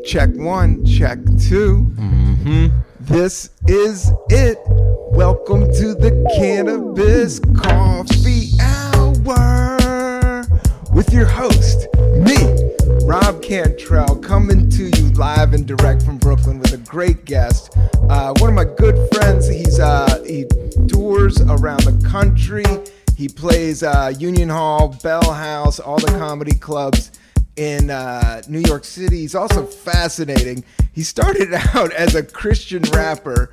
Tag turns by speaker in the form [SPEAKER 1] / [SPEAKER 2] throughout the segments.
[SPEAKER 1] Check one, check two. This is it. Welcome to the Cannabis Coffee Hour with your host, me, Rob Cantrell, coming to you live and direct from Brooklyn with a great guest. One of my good friends. He tours around the country. He plays Union Hall, Bell House, all the comedy clubs in New York City. He's also fascinating. He started out as a Christian rapper.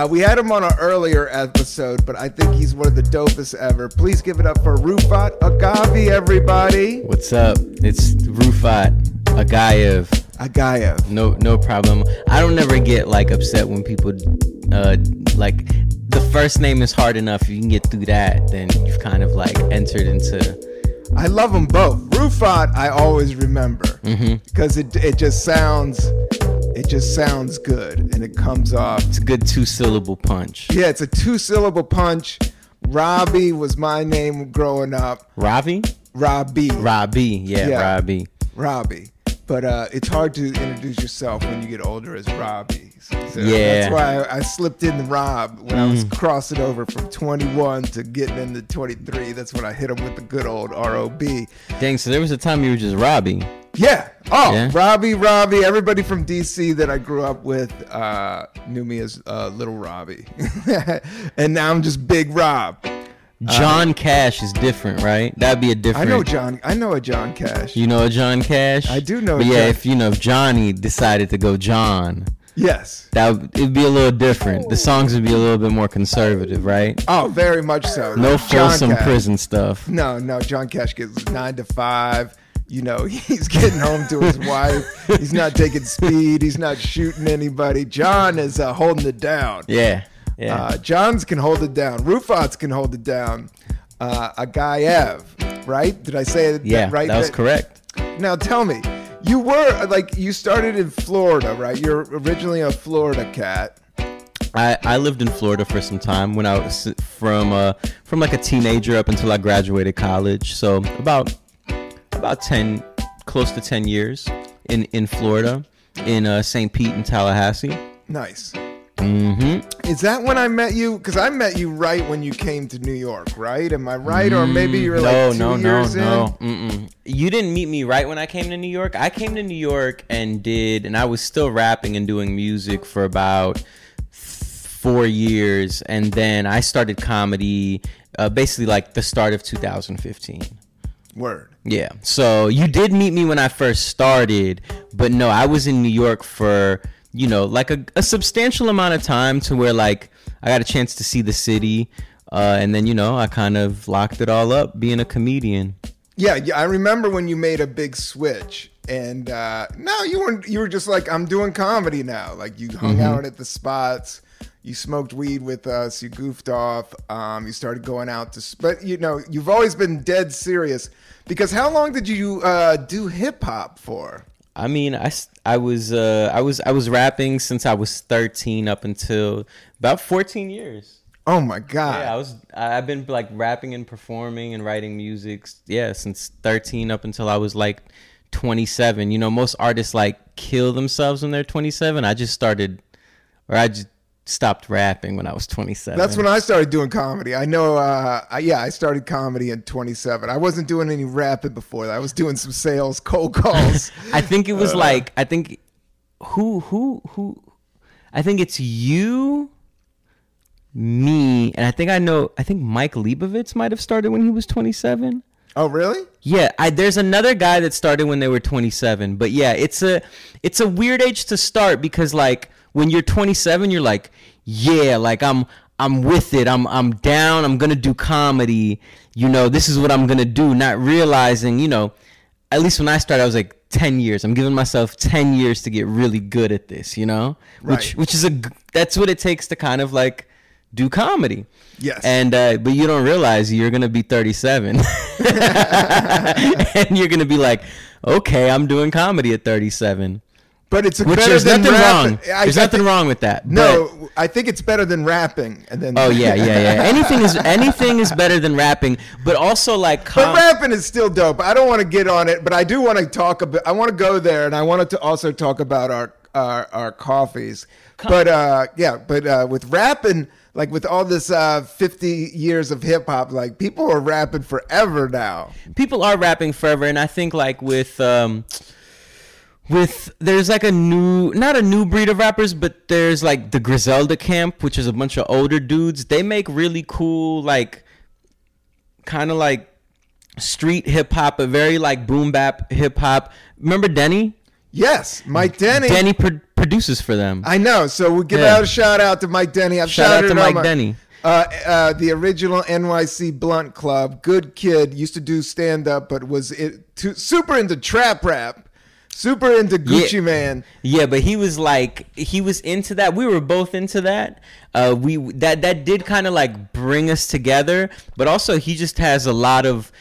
[SPEAKER 1] We had him on an earlier episode, but I think he's one of the dopest ever. Please give it up for Rufat Agayev, everybody.
[SPEAKER 2] What's up? It's Rufat Agayev. No problem. I don't ever get upset when people the first name is hard enough. If you can get through that, then you've kind of entered into.
[SPEAKER 1] I love them both. Rufat, I always remember because it just sounds good and it comes off.
[SPEAKER 2] It's a good 2-syllable punch.
[SPEAKER 1] Yeah, it's a 2-syllable punch. Robbie was my name growing up.
[SPEAKER 2] Robbie.
[SPEAKER 1] Yeah.
[SPEAKER 2] Robbie.
[SPEAKER 1] But it's hard to introduce yourself when you get older as Robbie. So
[SPEAKER 2] yeah.
[SPEAKER 1] That's why I slipped in the Rob when I was crossing over from 21 to getting into 23. That's when I hit him with the good old R-O-B.
[SPEAKER 2] Dang, so there was a time you were just Robbie.
[SPEAKER 1] Yeah. Oh, yeah. Robbie. Everybody from D.C. that I grew up with knew me as Little Robbie. And now I'm just Big Rob.
[SPEAKER 2] John Cash is different, right? That'd be a different.
[SPEAKER 1] I know a John Cash.
[SPEAKER 2] You know a John Cash?
[SPEAKER 1] I do know.
[SPEAKER 2] But yeah, if Johnny decided to go John,
[SPEAKER 1] yes,
[SPEAKER 2] it'd be a little different. The songs would be a little bit more conservative, right?
[SPEAKER 1] Oh, very much so.
[SPEAKER 2] No fulsome prison stuff.
[SPEAKER 1] No. John Cash gets 9 to 5. He's getting home to his wife. He's not taking speed. He's not shooting anybody. John is holding it down.
[SPEAKER 2] Yeah.
[SPEAKER 1] Johns can hold it down. Rufats can hold it down. Agayev, right? Did I say it right?
[SPEAKER 2] That was correct.
[SPEAKER 1] Now tell me, you started in Florida, right? You're originally a Florida cat.
[SPEAKER 2] I lived in Florida for some time when I was from a teenager up until I graduated college. So about 10, close to 10 years in Florida, in St. Pete and Tallahassee.
[SPEAKER 1] Nice. Is that when I met you? Because I met you right when you came to New York, right? Am I right? Or maybe you were two years in?
[SPEAKER 2] You didn't meet me right when I came to New York. I came to New York and I was still rapping and doing music for about 4 years. And then I started comedy basically the start of 2015.
[SPEAKER 1] Word.
[SPEAKER 2] Yeah. So you did meet me when I first started. But no, I was in New York for a substantial amount of time to where I got a chance to see the city, and then I kind of locked it all up being a comedian.
[SPEAKER 1] Yeah, I remember when you made a big switch, and no, you weren't. You were just I'm doing comedy now. You hung out at the spots, you smoked weed with us, you goofed off, you started going out but you've always been dead serious. Because how long did you do hip hop for?
[SPEAKER 2] I mean, I was rapping since I was 13 up until about 14 years.
[SPEAKER 1] Oh my God.
[SPEAKER 2] Yeah, I've been rapping and performing and writing music. Yeah, since 13 up until I was 27. Most artists kill themselves when they're 27. I just stopped rapping when I was 27.
[SPEAKER 1] That's when I started doing comedy. I know. I started comedy at 27. I wasn't doing any rapping before that. I was doing some sales, cold calls.
[SPEAKER 2] I think it was I think it's you, me, and I think Mike Leibovitz might have started when he was 27.
[SPEAKER 1] Oh, really?
[SPEAKER 2] Yeah, there's another guy that started when they were 27. But yeah, it's a weird age to start because when you're 27, you're I'm with it. I'm down. I'm going to do comedy. This is what I'm going to do. Not realizing, at least when I started, I was 10 years. I'm giving myself 10 years to get really good at this,
[SPEAKER 1] Right.
[SPEAKER 2] Which is that's what it takes to kind of do comedy.
[SPEAKER 1] Yes.
[SPEAKER 2] And, but you don't realize you're going to be 37 and you're going to be okay, I'm doing comedy at 37.
[SPEAKER 1] But it's
[SPEAKER 2] Which
[SPEAKER 1] better
[SPEAKER 2] there's
[SPEAKER 1] than
[SPEAKER 2] nothing
[SPEAKER 1] rapping.
[SPEAKER 2] wrong. There's nothing wrong with that.
[SPEAKER 1] No, I think it's better than rapping. And then
[SPEAKER 2] Oh yeah. Anything is better than rapping, but also like.
[SPEAKER 1] But rapping is still dope. I don't want to get on it, but I do want to talk about. I want to go there, and I wanted to also talk about our coffees. But with rapping, like with all this 50 years of hip hop, like people are rapping forever now.
[SPEAKER 2] People are rapping forever, and I think like with there's like not a new breed of rappers, but there's like the Griselda camp, which is a bunch of older dudes. They make really cool, like kind of like street hip hop, but very like boom bap hip hop. Remember Denny?
[SPEAKER 1] Yes, Mike Denny.
[SPEAKER 2] Denny produces for them.
[SPEAKER 1] I know. So we'll give out a shout out to Mike Denny.
[SPEAKER 2] Shout out to Mike Denny.
[SPEAKER 1] The original NYC Blunt Club. Good kid. Used to do stand up, but was super into trap rap. Super into Gucci Man.
[SPEAKER 2] Yeah, but he was into that. We were both into that. That did kind of like bring us together. But also he just has a lot of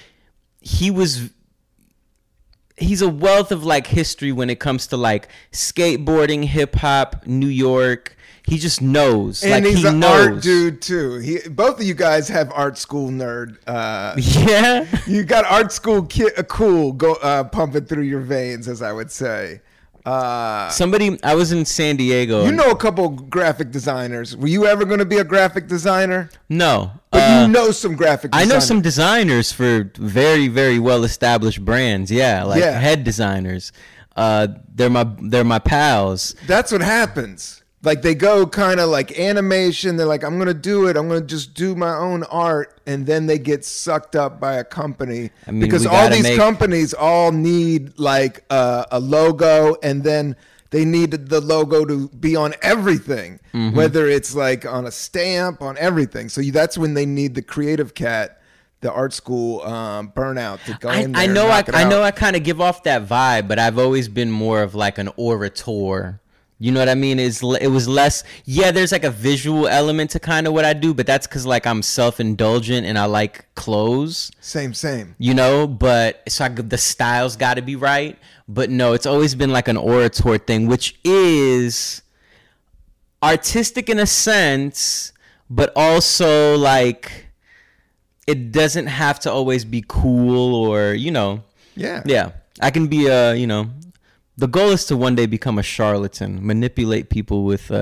[SPEAKER 2] he's a wealth of like history when it comes to like skateboarding, hip hop, New York. He just knows.
[SPEAKER 1] And
[SPEAKER 2] like,
[SPEAKER 1] he's
[SPEAKER 2] an
[SPEAKER 1] art dude too. Both of you guys have art school nerd.
[SPEAKER 2] Yeah,
[SPEAKER 1] you got art school cool pumping through your veins, as I would say.
[SPEAKER 2] I was in San Diego.
[SPEAKER 1] You know a couple graphic designers. Were you ever going to be a graphic designer?
[SPEAKER 2] No.
[SPEAKER 1] But you know some graphic designers.
[SPEAKER 2] I know some designers for very, very well established brands. Yeah, like head designers. They're my pals.
[SPEAKER 1] That's what happens. Like they go kind of like animation. They're like, I'm going to do it. I'm going to just do my own art. And then they get sucked up by a company. I mean, because all these companies all need like a logo. And then they need the logo to be on everything, whether it's like on a stamp, on everything. So that's when they need the creative cat, the art school burnout to go in there. I know
[SPEAKER 2] I kind of give off that vibe, but I've always been more of like an orator. You know what I mean? It was less. Yeah, there's like a visual element to kind of what I do, but that's because like I'm self-indulgent and I like clothes.
[SPEAKER 1] Same.
[SPEAKER 2] You know, but so the style's got to be right. But no, it's always been like an orator thing, which is artistic in a sense, but also like it doesn't have to always be cool or Yeah, I can be the goal is to one day become a charlatan, manipulate people with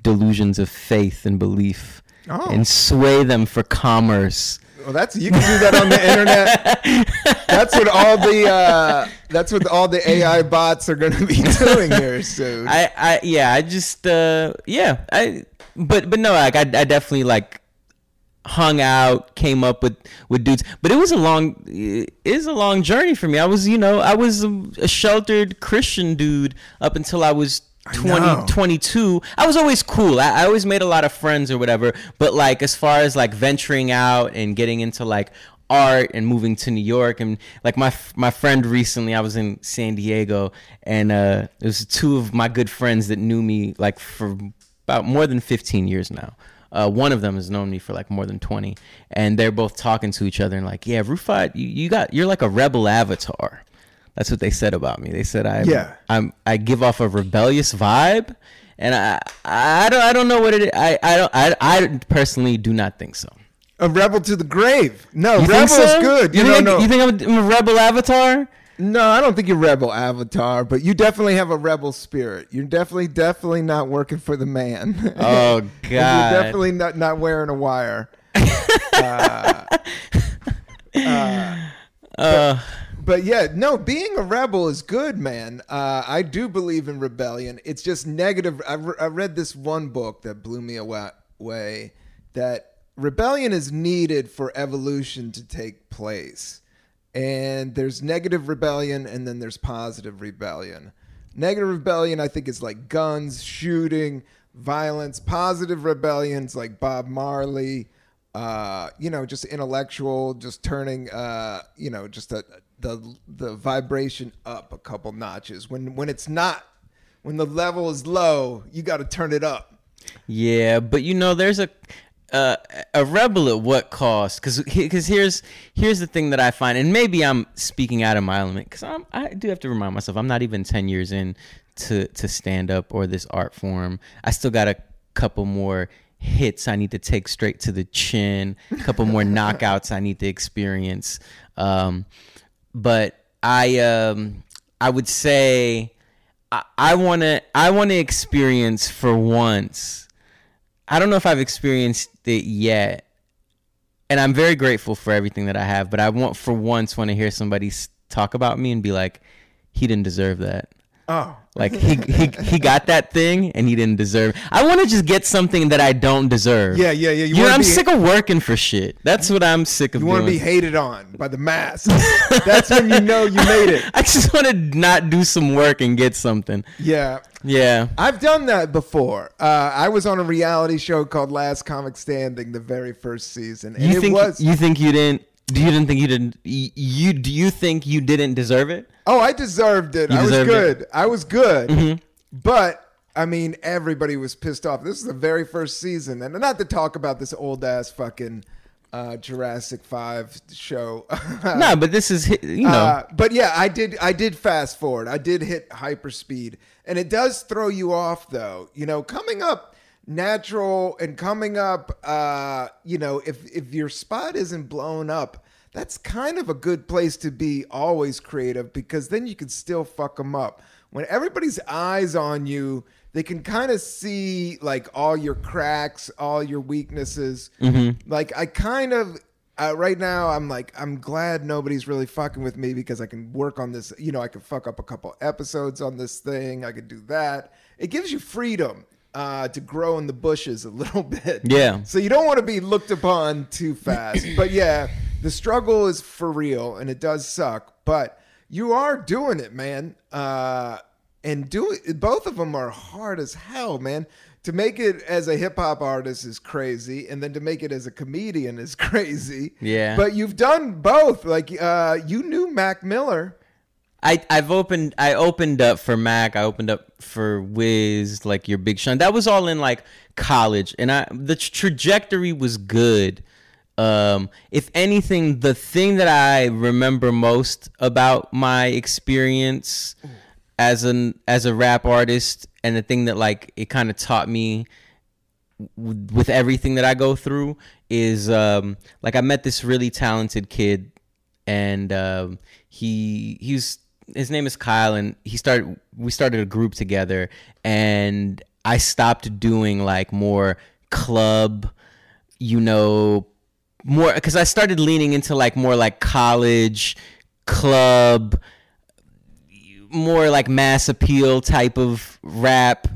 [SPEAKER 2] delusions of faith and belief, and sway them for commerce.
[SPEAKER 1] Well, you can do that on the internet. That's what all the AI bots are going to be doing here soon. But no, like I definitely like hung out, came up with dudes, but it was a long journey for me. I was a sheltered Christian dude up until I was 22. I was always cool. I always made a lot of friends or whatever, but like as far as like venturing out and getting into like art and moving to New York, and like my friend recently, I was in San Diego, and it was two of my good friends that knew me like for about more than 15 years now. One of them has known me for like more than 20, and they're both talking to each other and like, yeah, Rufat, you're like a rebel avatar. That's what they said about me. They said I give off a rebellious vibe, and I don't know what it is. I personally do not think so. A rebel to the grave. No, rebel is good.
[SPEAKER 2] You think I'm a rebel avatar?
[SPEAKER 1] No, I don't think you're rebel avatar, but you definitely have a rebel spirit. You're definitely not working for the man.
[SPEAKER 2] Oh God!
[SPEAKER 1] You're definitely not wearing a wire. But yeah, no, being a rebel is good, man. I do believe in rebellion. It's just negative. I read this one book that blew me away, that rebellion is needed for evolution to take place. And there's negative rebellion, and then there's positive rebellion. Negative rebellion, I think, is like guns, shooting, violence. Positive rebellion's like Bob Marley, just intellectual, just turning, just the vibration up a couple notches. When the level is low, you got to turn it up.
[SPEAKER 2] Yeah, but there's a rebel at what cost? Because here's the thing that I find, and maybe I'm speaking out of my element, because I do have to remind myself I'm not even 10 years in to stand up or this art form. I still got a couple more hits I need to take straight to the chin, a couple more knockouts I need to experience. But I would say I want to experience for once. I don't know if I've experienced it yet, and I'm very grateful for everything that I have, but I want to hear somebody talk about me and be like, he didn't deserve that.
[SPEAKER 1] Oh,
[SPEAKER 2] like he got that thing and he didn't deserve. I want to just get something that I don't deserve.
[SPEAKER 1] Yeah.
[SPEAKER 2] You know, I'm sick of working for shit. That's what I'm sick of.
[SPEAKER 1] You want to be hated on by the mass. That's when you know you made it.
[SPEAKER 2] I just want to not do some work and get something.
[SPEAKER 1] Yeah. I've done that before. I was on a reality show called Last Comic Standing, the very first season, and
[SPEAKER 2] you think you didn't deserve it?
[SPEAKER 1] Oh, I deserved it. I was good.
[SPEAKER 2] Mm-hmm.
[SPEAKER 1] But I mean, everybody was pissed off. This is the very first season, and not to talk about this old ass fucking Jurassic 5 show.
[SPEAKER 2] No, but this is, you know.
[SPEAKER 1] But yeah, I did fast forward. I did hit hyperspeed, and it does throw you off, though. You know, coming up natural and coming up, you know, if your spot isn't blown up, that's kind of a good place to be always creative, because then you can still fuck them up. When everybody's eyes on you, they can kind of see like all your cracks, all your weaknesses.
[SPEAKER 2] Mm-hmm.
[SPEAKER 1] Like I kind of, right now I'm like, I'm glad nobody's really fucking with me, because I can work on this. You know, I could fuck up a couple episodes on this thing. I could do that. It gives you freedom to grow in the bushes a little bit.
[SPEAKER 2] Yeah. So
[SPEAKER 1] you don't want to be looked upon too fast. But yeah, the struggle is for real, and it does suck. But you are doing it, man. And both of them are hard as hell, man. To make it as a hip hop artist is crazy, and then to make it as a comedian is crazy.
[SPEAKER 2] Yeah.
[SPEAKER 1] But you've done both. Like you knew Mac Miller.
[SPEAKER 2] I opened up for Mac. I opened up for Wiz, like your Big Sean. That was all in like college, and the trajectory was good. If anything, the thing that I remember most about my experience as a rap artist, and the thing that like it kind of taught me with everything that I go through is like I met this really talented kid, and his name is Kyle, and we started a group together, and I stopped doing like more club, you know, more, because I started leaning into like more like college club, more like mass appeal type of rap,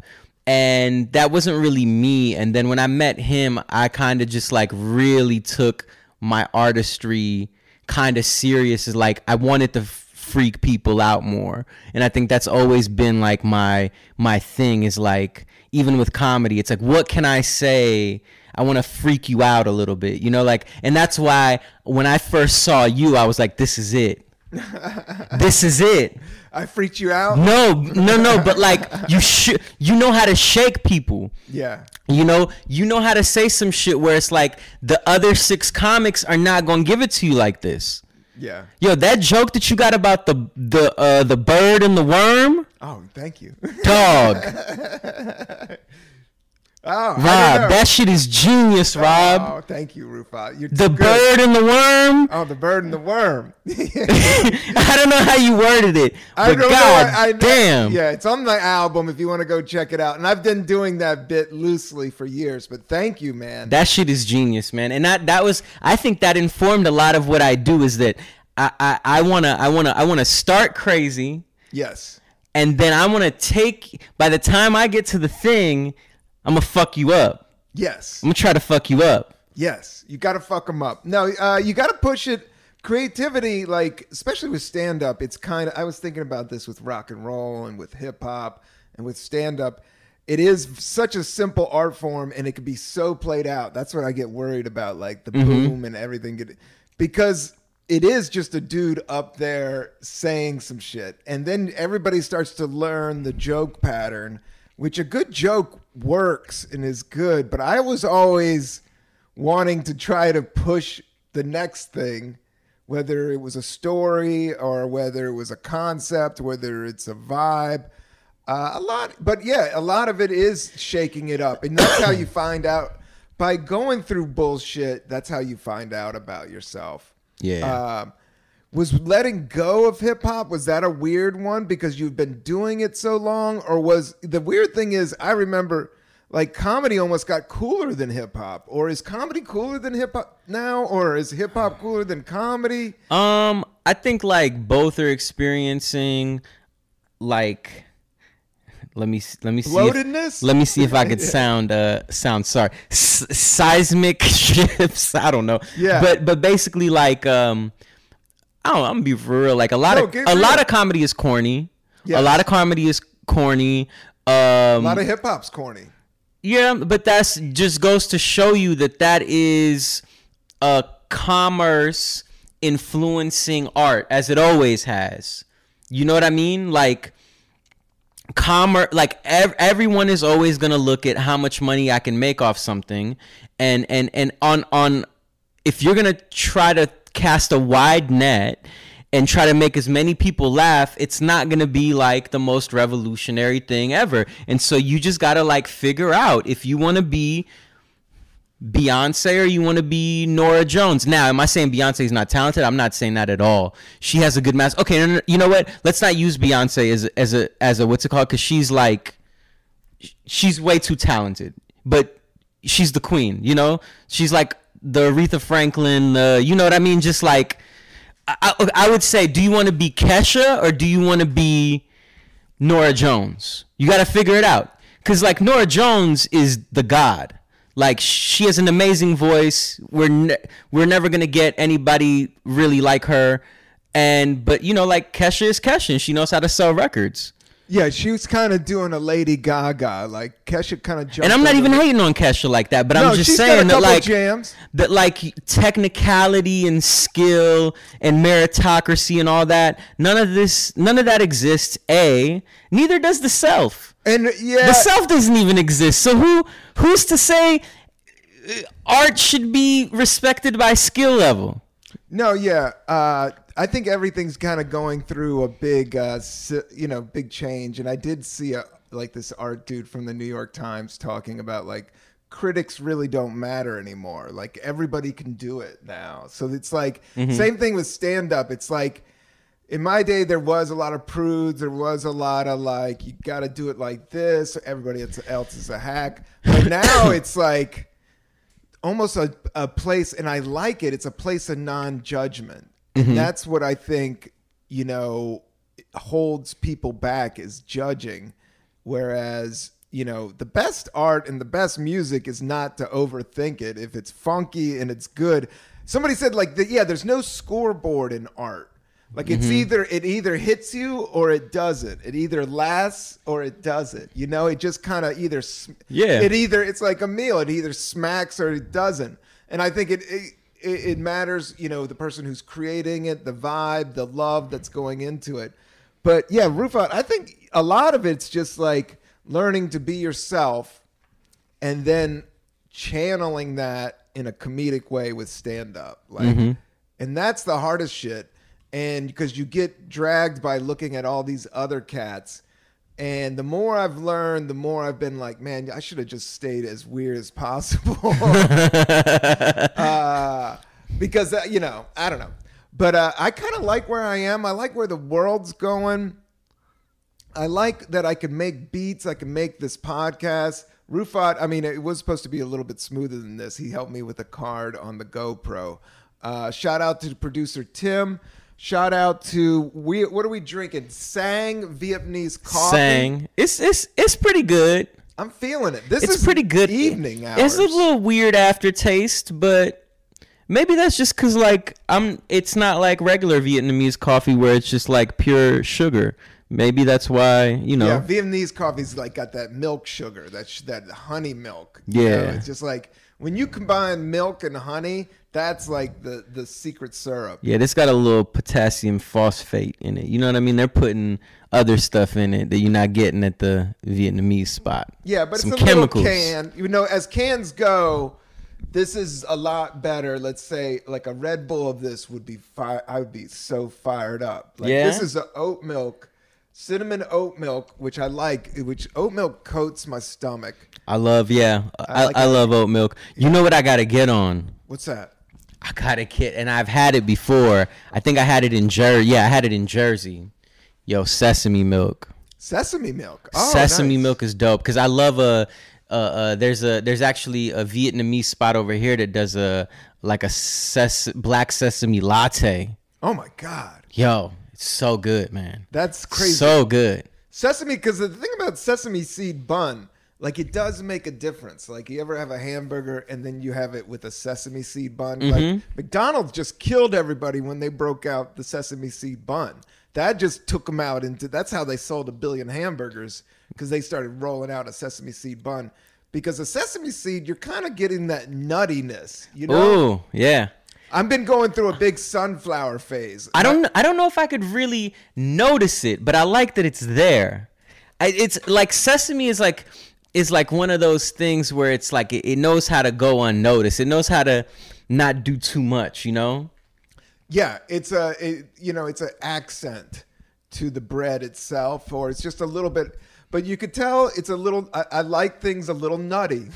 [SPEAKER 2] and that wasn't really me. And then when I met him, I kind of just like really took my artistry kind of serious. Is like I wanted to freak people out more, and I think that's always been like my thing, is like, even with comedy, it's like, what can I say? I want to freak you out a little bit, you know, like, and that's why when I first saw you, I was like, this is it. This is it.
[SPEAKER 1] I freaked you out?
[SPEAKER 2] No, but like you know how to shake people.
[SPEAKER 1] Yeah.
[SPEAKER 2] You know how to say some shit where it's like the other 6 comics are not going to give it to you like this.
[SPEAKER 1] Yeah.
[SPEAKER 2] Yo, that joke that you got about the bird and the worm.
[SPEAKER 1] Oh, thank you.
[SPEAKER 2] Dog.
[SPEAKER 1] Oh,
[SPEAKER 2] Rob, that shit is genius, Rob.
[SPEAKER 1] Oh, thank you, Rufat. You're
[SPEAKER 2] the bird and the worm.
[SPEAKER 1] Oh, the bird and the worm.
[SPEAKER 2] I don't know how you worded it, but God damn.
[SPEAKER 1] Yeah, it's on my album if you want to go check it out. And I've been doing that bit loosely for years, but thank you, man.
[SPEAKER 2] That shit is genius, man. And that was, I think that informed a lot of what I do, is that I wanna start crazy.
[SPEAKER 1] Yes.
[SPEAKER 2] And then I wanna take, by the time I get to the thing, I'm gonna fuck you up.
[SPEAKER 1] Yes.
[SPEAKER 2] I'm gonna try to fuck you up.
[SPEAKER 1] Yes. You gotta fuck them up. No, you gotta push it. Creativity, like, especially with stand-up, it's kind of, I was thinking about this with rock and roll and with hip-hop and with stand-up. It is such a simple art form, and it can be so played out. That's what I get worried about, like the boom and everything. Because it is just a dude up there saying some shit. And then everybody starts to learn the joke pattern, which a good joke works and is good. But I was always wanting to try to push the next thing, whether it was a story or whether it was a concept, whether it's a vibe. A lot, but yeah, a lot of it is shaking it up, and that's how you find out by going through bullshit. That's how you find out about yourself.
[SPEAKER 2] Yeah.
[SPEAKER 1] Was letting go of hip hop, was that a weird one because you've been doing it so long, or was the weird thing is I remember like comedy almost got cooler than hip hop, or is comedy cooler than hip hop now, or is hip hop cooler than comedy?
[SPEAKER 2] I think like both are experiencing like. Let me see. Let me see if I could sound sorry. Seismic shifts. I don't know.
[SPEAKER 1] Yeah.
[SPEAKER 2] But basically like I'm gonna be for real. Like a lot of comedy is corny. Yes. A lot of comedy is corny.
[SPEAKER 1] A lot of hip hop's corny.
[SPEAKER 2] Yeah, but that's just goes to show you that is a commerce influencing art as it always has. You know what I mean? Like commerce, like everyone is always gonna look at how much money I can make off something, and on if you're gonna try to cast a wide net and try to make as many people laugh, it's not gonna be like the most revolutionary thing ever. And so you just gotta like figure out if you want to be Beyonce or you want to be Norah Jones. Now, am I saying Beyonce is not talented? I'm not saying that at all. She has a good mask. Okay, no, you know what? Let's not use Beyonce as a what's it called? Because she's way too talented. But she's the queen. You know, she's like the Aretha Franklin. You know what I mean? Just like I would say, do you want to be Kesha or do you want to be Norah Jones? You got to figure it out. Because like Norah Jones is the god. Like she has an amazing voice. We're never gonna get anybody really like her, but you know, like Kesha is Kesha, and she knows how to sell records.
[SPEAKER 1] Yeah, she was kind of doing a Lady Gaga, like Kesha kind of jumped.
[SPEAKER 2] And I'm not even hating on Kesha like that, but I'm just saying that like technicality and skill and meritocracy and all that, none of that exists. Neither does the self.
[SPEAKER 1] And yeah,
[SPEAKER 2] the self doesn't even exist. So who's to say art should be respected by skill level?
[SPEAKER 1] No, yeah. I think everything's kind of going through a big, big change. And I did see this art dude from the New York Times talking about like critics really don't matter anymore. Like everybody can do it now. So it's like same thing with stand up. It's like, in my day, there was a lot of prudes. There was a lot of like, you got to do it like this. Everybody else is a hack. But now it's like almost a place, and I like it. It's a place of non-judgment. And that's what I think, holds people back is judging. Whereas, the best art and the best music is not to overthink it. If it's funky and it's good. Somebody said there's no scoreboard in art. Like it's it either hits you or it doesn't. It either lasts or it doesn't. It just kind of it's like a meal. It either smacks or it doesn't. And I think it matters, the person who's creating it, the vibe, the love that's going into it. But yeah, Rufat, I think a lot of it's just like learning to be yourself and then channeling that in a comedic way with stand up. And that's the hardest shit. And because you get dragged by looking at all these other cats. And the more I've learned, the more I've been like, man, I should have just stayed as weird as possible. Because, I don't know. But I kind of like where I am. I like where the world's going. I like that I can make beats. I can make this podcast. Rufat, it was supposed to be a little bit smoother than this. He helped me with a card on the GoPro. Shout out to producer Tim. Shout out to what are we drinking? SANG Vietnamese coffee.
[SPEAKER 2] SANG. It's pretty good.
[SPEAKER 1] I'm feeling it. This
[SPEAKER 2] is pretty good.
[SPEAKER 1] Evening hours.
[SPEAKER 2] It's a little weird aftertaste, but maybe that's just because it's not like regular Vietnamese coffee where it's just like pure sugar. Maybe that's why,
[SPEAKER 1] Yeah, Vietnamese coffee's like got that milk sugar, that honey milk.
[SPEAKER 2] Yeah.
[SPEAKER 1] It's just like when you combine milk and honey, that's like the secret syrup.
[SPEAKER 2] Yeah, this got a little potassium phosphate in it. You know what I mean? They're putting other stuff in it that you're not getting at the Vietnamese spot.
[SPEAKER 1] Yeah, but
[SPEAKER 2] some
[SPEAKER 1] it's a
[SPEAKER 2] chemicals.
[SPEAKER 1] Little can. As cans go, this is a lot better. Let's say like a Red Bull of this would be I would be so fired up. Like,
[SPEAKER 2] yeah.
[SPEAKER 1] This is an oat milk cinnamon oat milk, which I like, which oat milk coats my stomach.
[SPEAKER 2] I love I love oat milk. You know what I gotta get on?
[SPEAKER 1] What's that?
[SPEAKER 2] I gotta get, and I've had it before. I think I had it in Jersey. Yeah, I had it in Jersey. Yo, sesame milk.
[SPEAKER 1] Sesame milk. Oh,
[SPEAKER 2] Sesame
[SPEAKER 1] nice.
[SPEAKER 2] milk is dope because I love there's actually a Vietnamese spot over here that does black sesame latte.
[SPEAKER 1] Oh my God.
[SPEAKER 2] Yo, it's so good, man.
[SPEAKER 1] That's crazy.
[SPEAKER 2] So good.
[SPEAKER 1] Sesame, because the thing about sesame seed bun, like it does make a difference. Like you ever have a hamburger and then you have it with a sesame seed bun?
[SPEAKER 2] Mm-hmm.
[SPEAKER 1] Like McDonald's just killed everybody when they broke out the sesame seed bun. That just took them out into, that's how they sold 1 billion hamburgers, because they started rolling out a sesame seed bun. Because a sesame seed, you're kind of getting that nuttiness, you know?
[SPEAKER 2] Oh, yeah.
[SPEAKER 1] I've been going through a big sunflower phase.
[SPEAKER 2] I don't know if I could really notice it, but I like that it's there. It's like sesame is like one of those things where it's like it knows how to go unnoticed. It knows how to not do too much, you know?
[SPEAKER 1] Yeah, it's an accent to the bread itself, or it's just a little bit. But you could tell it's a little. I like things a little nutty.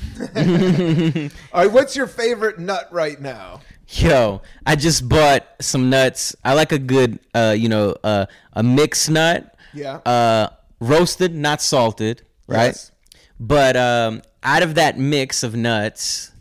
[SPEAKER 1] All right, what's your favorite nut right now?
[SPEAKER 2] Yo, I just bought some nuts. I like a good, a mixed nut.
[SPEAKER 1] Yeah.
[SPEAKER 2] Roasted, not salted, right?
[SPEAKER 1] Yes.
[SPEAKER 2] But out of that mix of nuts,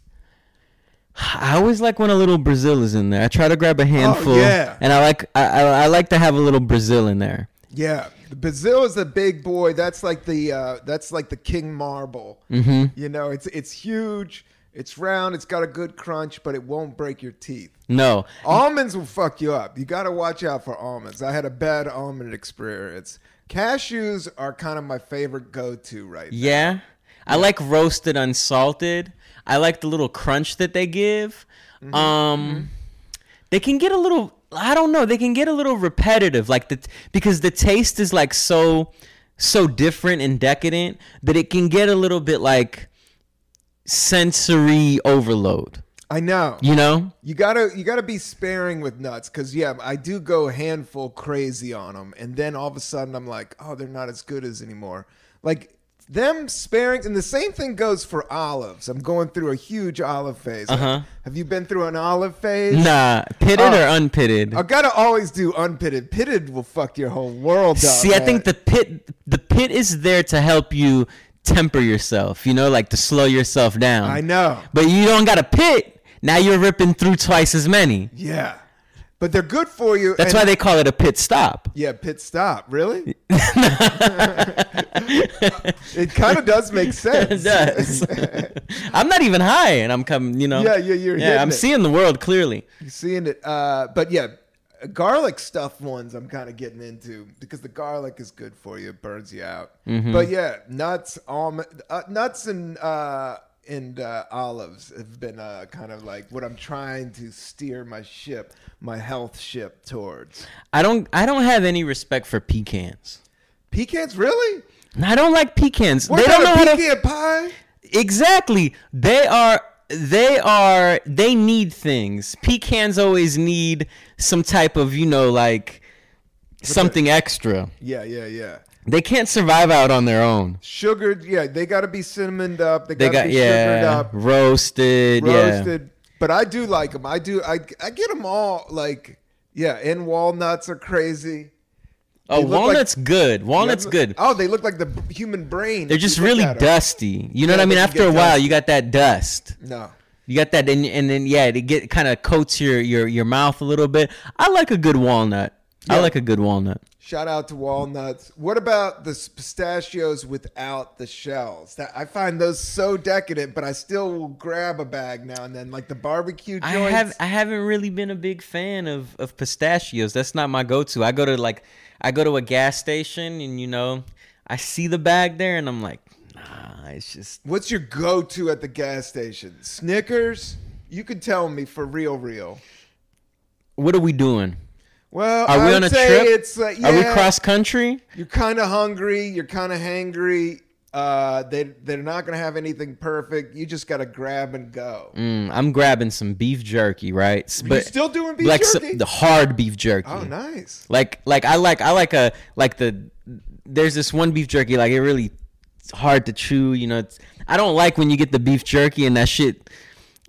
[SPEAKER 2] I always like when a little Brazil is in there. I try to grab a handful.
[SPEAKER 1] Oh, yeah.
[SPEAKER 2] And I like to have a little Brazil in there.
[SPEAKER 1] Yeah, the Brazil is a big boy. That's like the king marble.
[SPEAKER 2] Mm-hmm.
[SPEAKER 1] You know, it's huge. It's round. It's got a good crunch, but it won't break your teeth.
[SPEAKER 2] No.
[SPEAKER 1] Almonds will fuck you up. You got to watch out for almonds. I had a bad almond experience. Cashews are kind of my favorite go-to right now.
[SPEAKER 2] Yeah. I like roasted unsalted. I like the little crunch that they give. They can get a little, I don't know, they can get a little repetitive, because the taste is like so different and decadent that it can get a little bit like sensory overload.
[SPEAKER 1] I know.
[SPEAKER 2] You know?
[SPEAKER 1] You gotta be sparing with nuts, because I do go handful crazy on them, and then all of a sudden I'm like, oh, they're not as good as anymore. Like them sparing, and the same thing goes for olives. I'm going through a huge olive phase.
[SPEAKER 2] Uh-huh.
[SPEAKER 1] Have you been through an olive phase?
[SPEAKER 2] Nah, pitted or unpitted?
[SPEAKER 1] I gotta always do unpitted. Pitted will fuck your whole world up.
[SPEAKER 2] See,
[SPEAKER 1] man.
[SPEAKER 2] I think the pit is there to help you temper yourself, like to slow yourself down.
[SPEAKER 1] I know.
[SPEAKER 2] But you don't got a pit. Now you're ripping through twice as many.
[SPEAKER 1] Yeah. But they're good for you.
[SPEAKER 2] That's why they call it a pit stop.
[SPEAKER 1] Yeah, pit stop. Really? It kind of does make sense.
[SPEAKER 2] It does. I'm not even high, and I'm coming,
[SPEAKER 1] Yeah, you're hitting
[SPEAKER 2] I'm
[SPEAKER 1] it.
[SPEAKER 2] seeing the world clearly.
[SPEAKER 1] You're seeing it. But yeah, garlic stuffed ones I'm kind of getting into, because the garlic is good for you. It burns you out.
[SPEAKER 2] Mm-hmm.
[SPEAKER 1] But yeah, nuts and olives have been kind of like what I'm trying to steer my health ship towards.
[SPEAKER 2] I don't have any respect for pecans.
[SPEAKER 1] Pecans, really?
[SPEAKER 2] I don't like pecans.
[SPEAKER 1] What
[SPEAKER 2] They don't know
[SPEAKER 1] kind
[SPEAKER 2] how
[SPEAKER 1] of pecan pie?
[SPEAKER 2] Exactly. They need things. Pecans always need some type of, something extra.
[SPEAKER 1] Yeah.
[SPEAKER 2] They can't survive out on their own.
[SPEAKER 1] Sugared, yeah. They got to be cinnamoned up. They got to be sugared up.
[SPEAKER 2] Roasted.
[SPEAKER 1] But I do like them. I get them all, and walnuts are crazy.
[SPEAKER 2] Oh, walnut's good. Walnut's good.
[SPEAKER 1] Oh, they look like the human brain.
[SPEAKER 2] They're just really dusty. You know what I mean? After a while, you got that dust.
[SPEAKER 1] No.
[SPEAKER 2] You got that, and then it kind of coats your mouth a little bit. I like a good walnut.
[SPEAKER 1] Yeah.
[SPEAKER 2] I like a good walnut.
[SPEAKER 1] Shout out to walnuts. What about the pistachios without the shells? I find those so decadent, but I still will grab a bag now and then, like the barbecue joints.
[SPEAKER 2] I haven't really been a big fan of pistachios. That's not my go-to. I go to a gas station, and I see the bag there, and I'm like, nah, it's just.
[SPEAKER 1] What's your go-to at the gas station? Snickers? You could tell me for real.
[SPEAKER 2] What are we doing?
[SPEAKER 1] Well,
[SPEAKER 2] are we on a trip?
[SPEAKER 1] It's
[SPEAKER 2] Are we cross country?
[SPEAKER 1] You're kind of hungry. You're kind of hangry. They're not gonna have anything perfect. You just gotta grab and go.
[SPEAKER 2] I'm grabbing some beef jerky, right?
[SPEAKER 1] Are you still doing beef jerky?
[SPEAKER 2] The hard beef jerky.
[SPEAKER 1] Oh, nice.
[SPEAKER 2] Like I like the there's this one beef jerky, like it really it's hard to chew. You know, I don't like when you get the beef jerky and that shit.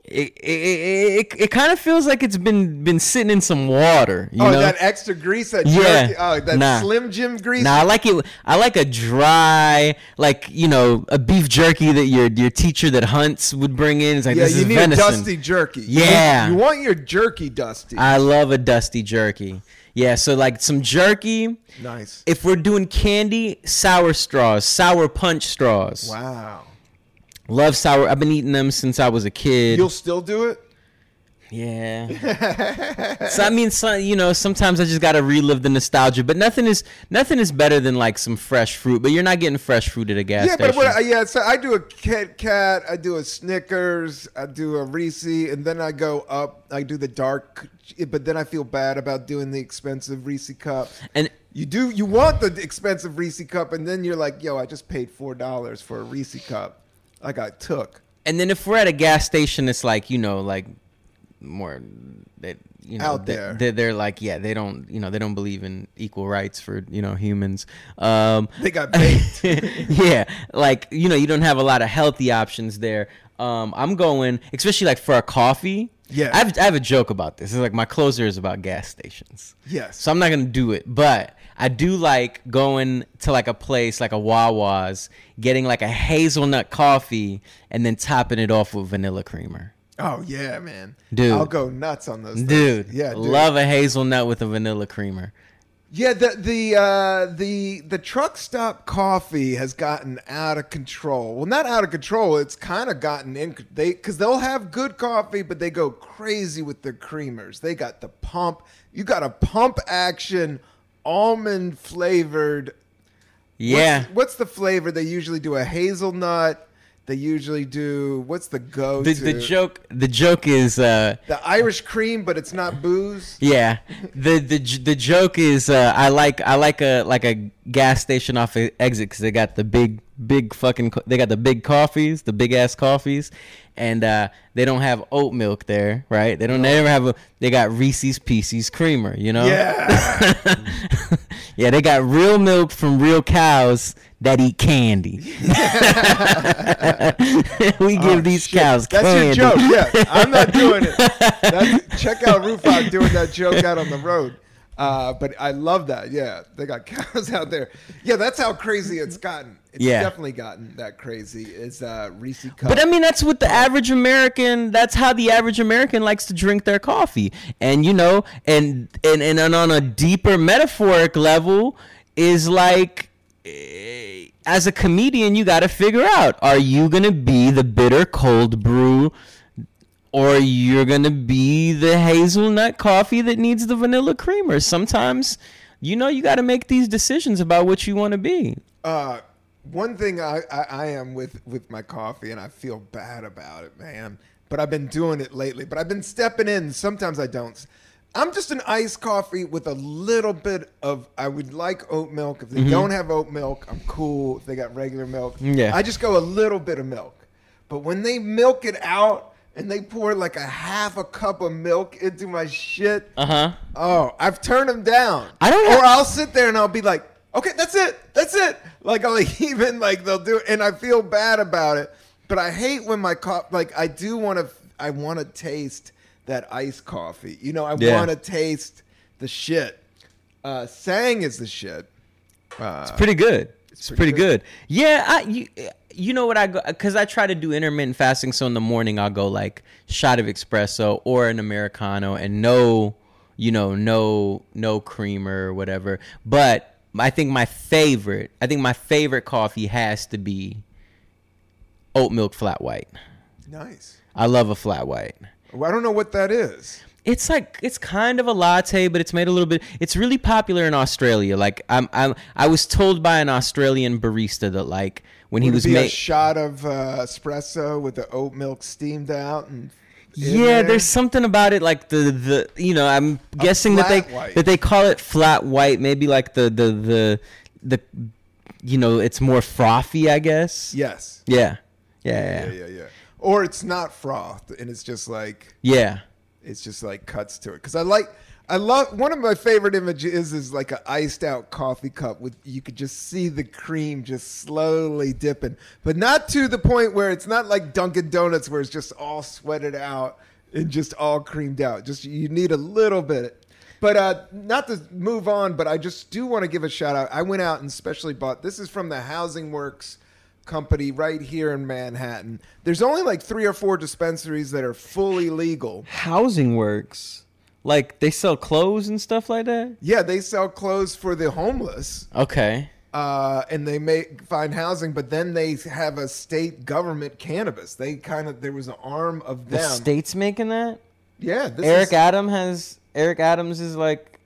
[SPEAKER 2] It kind of feels like it's been sitting in some water. You know?
[SPEAKER 1] That extra grease, that jerky. Oh, that Slim Jim grease.
[SPEAKER 2] Nah, I like it. I like a dry, like, you know, a beef jerky that your teacher that hunts would bring in. It's like, this is venison.
[SPEAKER 1] You need a dusty jerky.
[SPEAKER 2] Yeah,
[SPEAKER 1] you want your jerky dusty.
[SPEAKER 2] I love a dusty jerky. Yeah, so like some jerky.
[SPEAKER 1] Nice.
[SPEAKER 2] If we're doing candy, sour straws, sour punch straws.
[SPEAKER 1] Wow.
[SPEAKER 2] Love sour. I've been eating them since I was a kid.
[SPEAKER 1] You'll still do it?
[SPEAKER 2] Yeah. So I mean, you know, sometimes I just gotta relive the nostalgia. But nothing is better than like some fresh fruit. But you're not getting fresh fruit at a gas station.
[SPEAKER 1] So I do a Kit Kat, I do a Snickers, I do a Reese, and then I go up. I do the dark, but then I feel bad about doing the expensive Reese cup. And you want the expensive Reese cup, and then you're like, yo, I just paid $4 for a Reese cup. I got took.
[SPEAKER 2] And then if we're at a gas station, it's like, you know, like more that, you know,
[SPEAKER 1] out there.
[SPEAKER 2] They're like, yeah, they don't, you know, they don't believe in equal rights for, you know, humans.
[SPEAKER 1] They got baked.
[SPEAKER 2] Yeah, like, you know, you don't have a lot of healthy options there. I'm going, especially like for a coffee.
[SPEAKER 1] Yeah,
[SPEAKER 2] I have a joke about this. It's like my closer is about gas stations.
[SPEAKER 1] Yes.
[SPEAKER 2] So I'm not gonna do it, but I do like going to like a place like a Wawa's, getting like a hazelnut coffee, and then topping it off with vanilla creamer.
[SPEAKER 1] Oh yeah, man.
[SPEAKER 2] Dude,
[SPEAKER 1] I'll go nuts on those things.
[SPEAKER 2] Dude,
[SPEAKER 1] yeah, dude.
[SPEAKER 2] Love a hazelnut with a vanilla creamer.
[SPEAKER 1] Yeah, the truck stop coffee has gotten out of control. Well, not out of control. It's kind of gotten in because they'll have good coffee, but they go crazy with their creamers. They got the pump. You got a pump action almond flavored.
[SPEAKER 2] Yeah.
[SPEAKER 1] What's the flavor? They usually do a hazelnut. They usually do, what's the go-to?
[SPEAKER 2] The joke is
[SPEAKER 1] the Irish cream, but it's not booze.
[SPEAKER 2] Yeah, the joke is I like a gas station off of exit because they got the big coffees, the big ass coffees, and they don't have oat milk there, right? They got Reese's Pieces creamer, you know?
[SPEAKER 1] Yeah.
[SPEAKER 2] Yeah, they got real milk from real cows that eat candy. We give these cows candy.
[SPEAKER 1] That's your joke. Yeah, I'm not doing it. Check out Rufat doing that joke out on the road. But I love that. Yeah, they got cows out there. Yeah, that's how crazy it's gotten. It's definitely gotten that crazy. It's Reese cup.
[SPEAKER 2] But I mean, that's what the average American. That's how the average American likes to drink their coffee. And you know, and on a deeper metaphoric level, is like, as a comedian, you got to figure out: are you gonna be the bitter cold brew? Or you're going to be the hazelnut coffee that needs the vanilla creamer. Sometimes, you know, you got to make these decisions about what you want to be.
[SPEAKER 1] One thing I am with my coffee, and I feel bad about it, man. But I've been doing it lately. But I've been stepping in. Sometimes I don't. I'm just an iced coffee with a little bit of, I would like oat milk. If they don't have oat milk, I'm cool. If they got regular milk, I just go a little bit of milk. But when they milk it out, and they pour like a half a cup of milk into my shit. Oh, I've turned them down. I'll sit there and I'll be like, okay, that's it. Like I'll even like they'll do it, and I feel bad about it. But I hate when my I want to taste that iced coffee. You know, I want to taste the shit. SANG is the shit.
[SPEAKER 2] It's pretty good. It's pretty good. Yeah, you know what I go, because I try to do intermittent fasting. So in the morning I'll go like shot of espresso or an Americano and no creamer or whatever. But I think my favorite coffee has to be oat milk flat white.
[SPEAKER 1] Nice.
[SPEAKER 2] I love a flat white.
[SPEAKER 1] Well, I don't know what that is.
[SPEAKER 2] It's kind of a latte, but it's made a little bit. It's really popular in Australia. Like I was told by an Australian barista that like when he was making
[SPEAKER 1] a shot of espresso with the oat milk steamed out and.
[SPEAKER 2] Yeah, there's something about it, like the you know, I'm guessing that they call it flat white. Maybe like the you know, it's more frothy, I guess.
[SPEAKER 1] Yes.
[SPEAKER 2] Yeah.
[SPEAKER 1] Or it's not froth, and it's just like
[SPEAKER 2] it's
[SPEAKER 1] just like cuts to it. Because I like I love one of my favorite images is like an iced out coffee cup with you could just see the cream just slowly dipping, but not to the point where it's not like Dunkin' Donuts where it's just all sweated out and just all creamed out. Just you need a little bit. But not to move on, but I just do want to give a shout out. I went out and specially bought. This is from the Housing Works company right here in Manhattan. There's only like 3 or 4 dispensaries that are fully legal.
[SPEAKER 2] Housing Works. Like they sell clothes and stuff like that?
[SPEAKER 1] Yeah, they sell clothes for the homeless.
[SPEAKER 2] Okay.
[SPEAKER 1] And they find housing, but then they have a state government cannabis. There was an arm of them.
[SPEAKER 2] The state's making that?
[SPEAKER 1] Yeah.
[SPEAKER 2] Eric Adams is like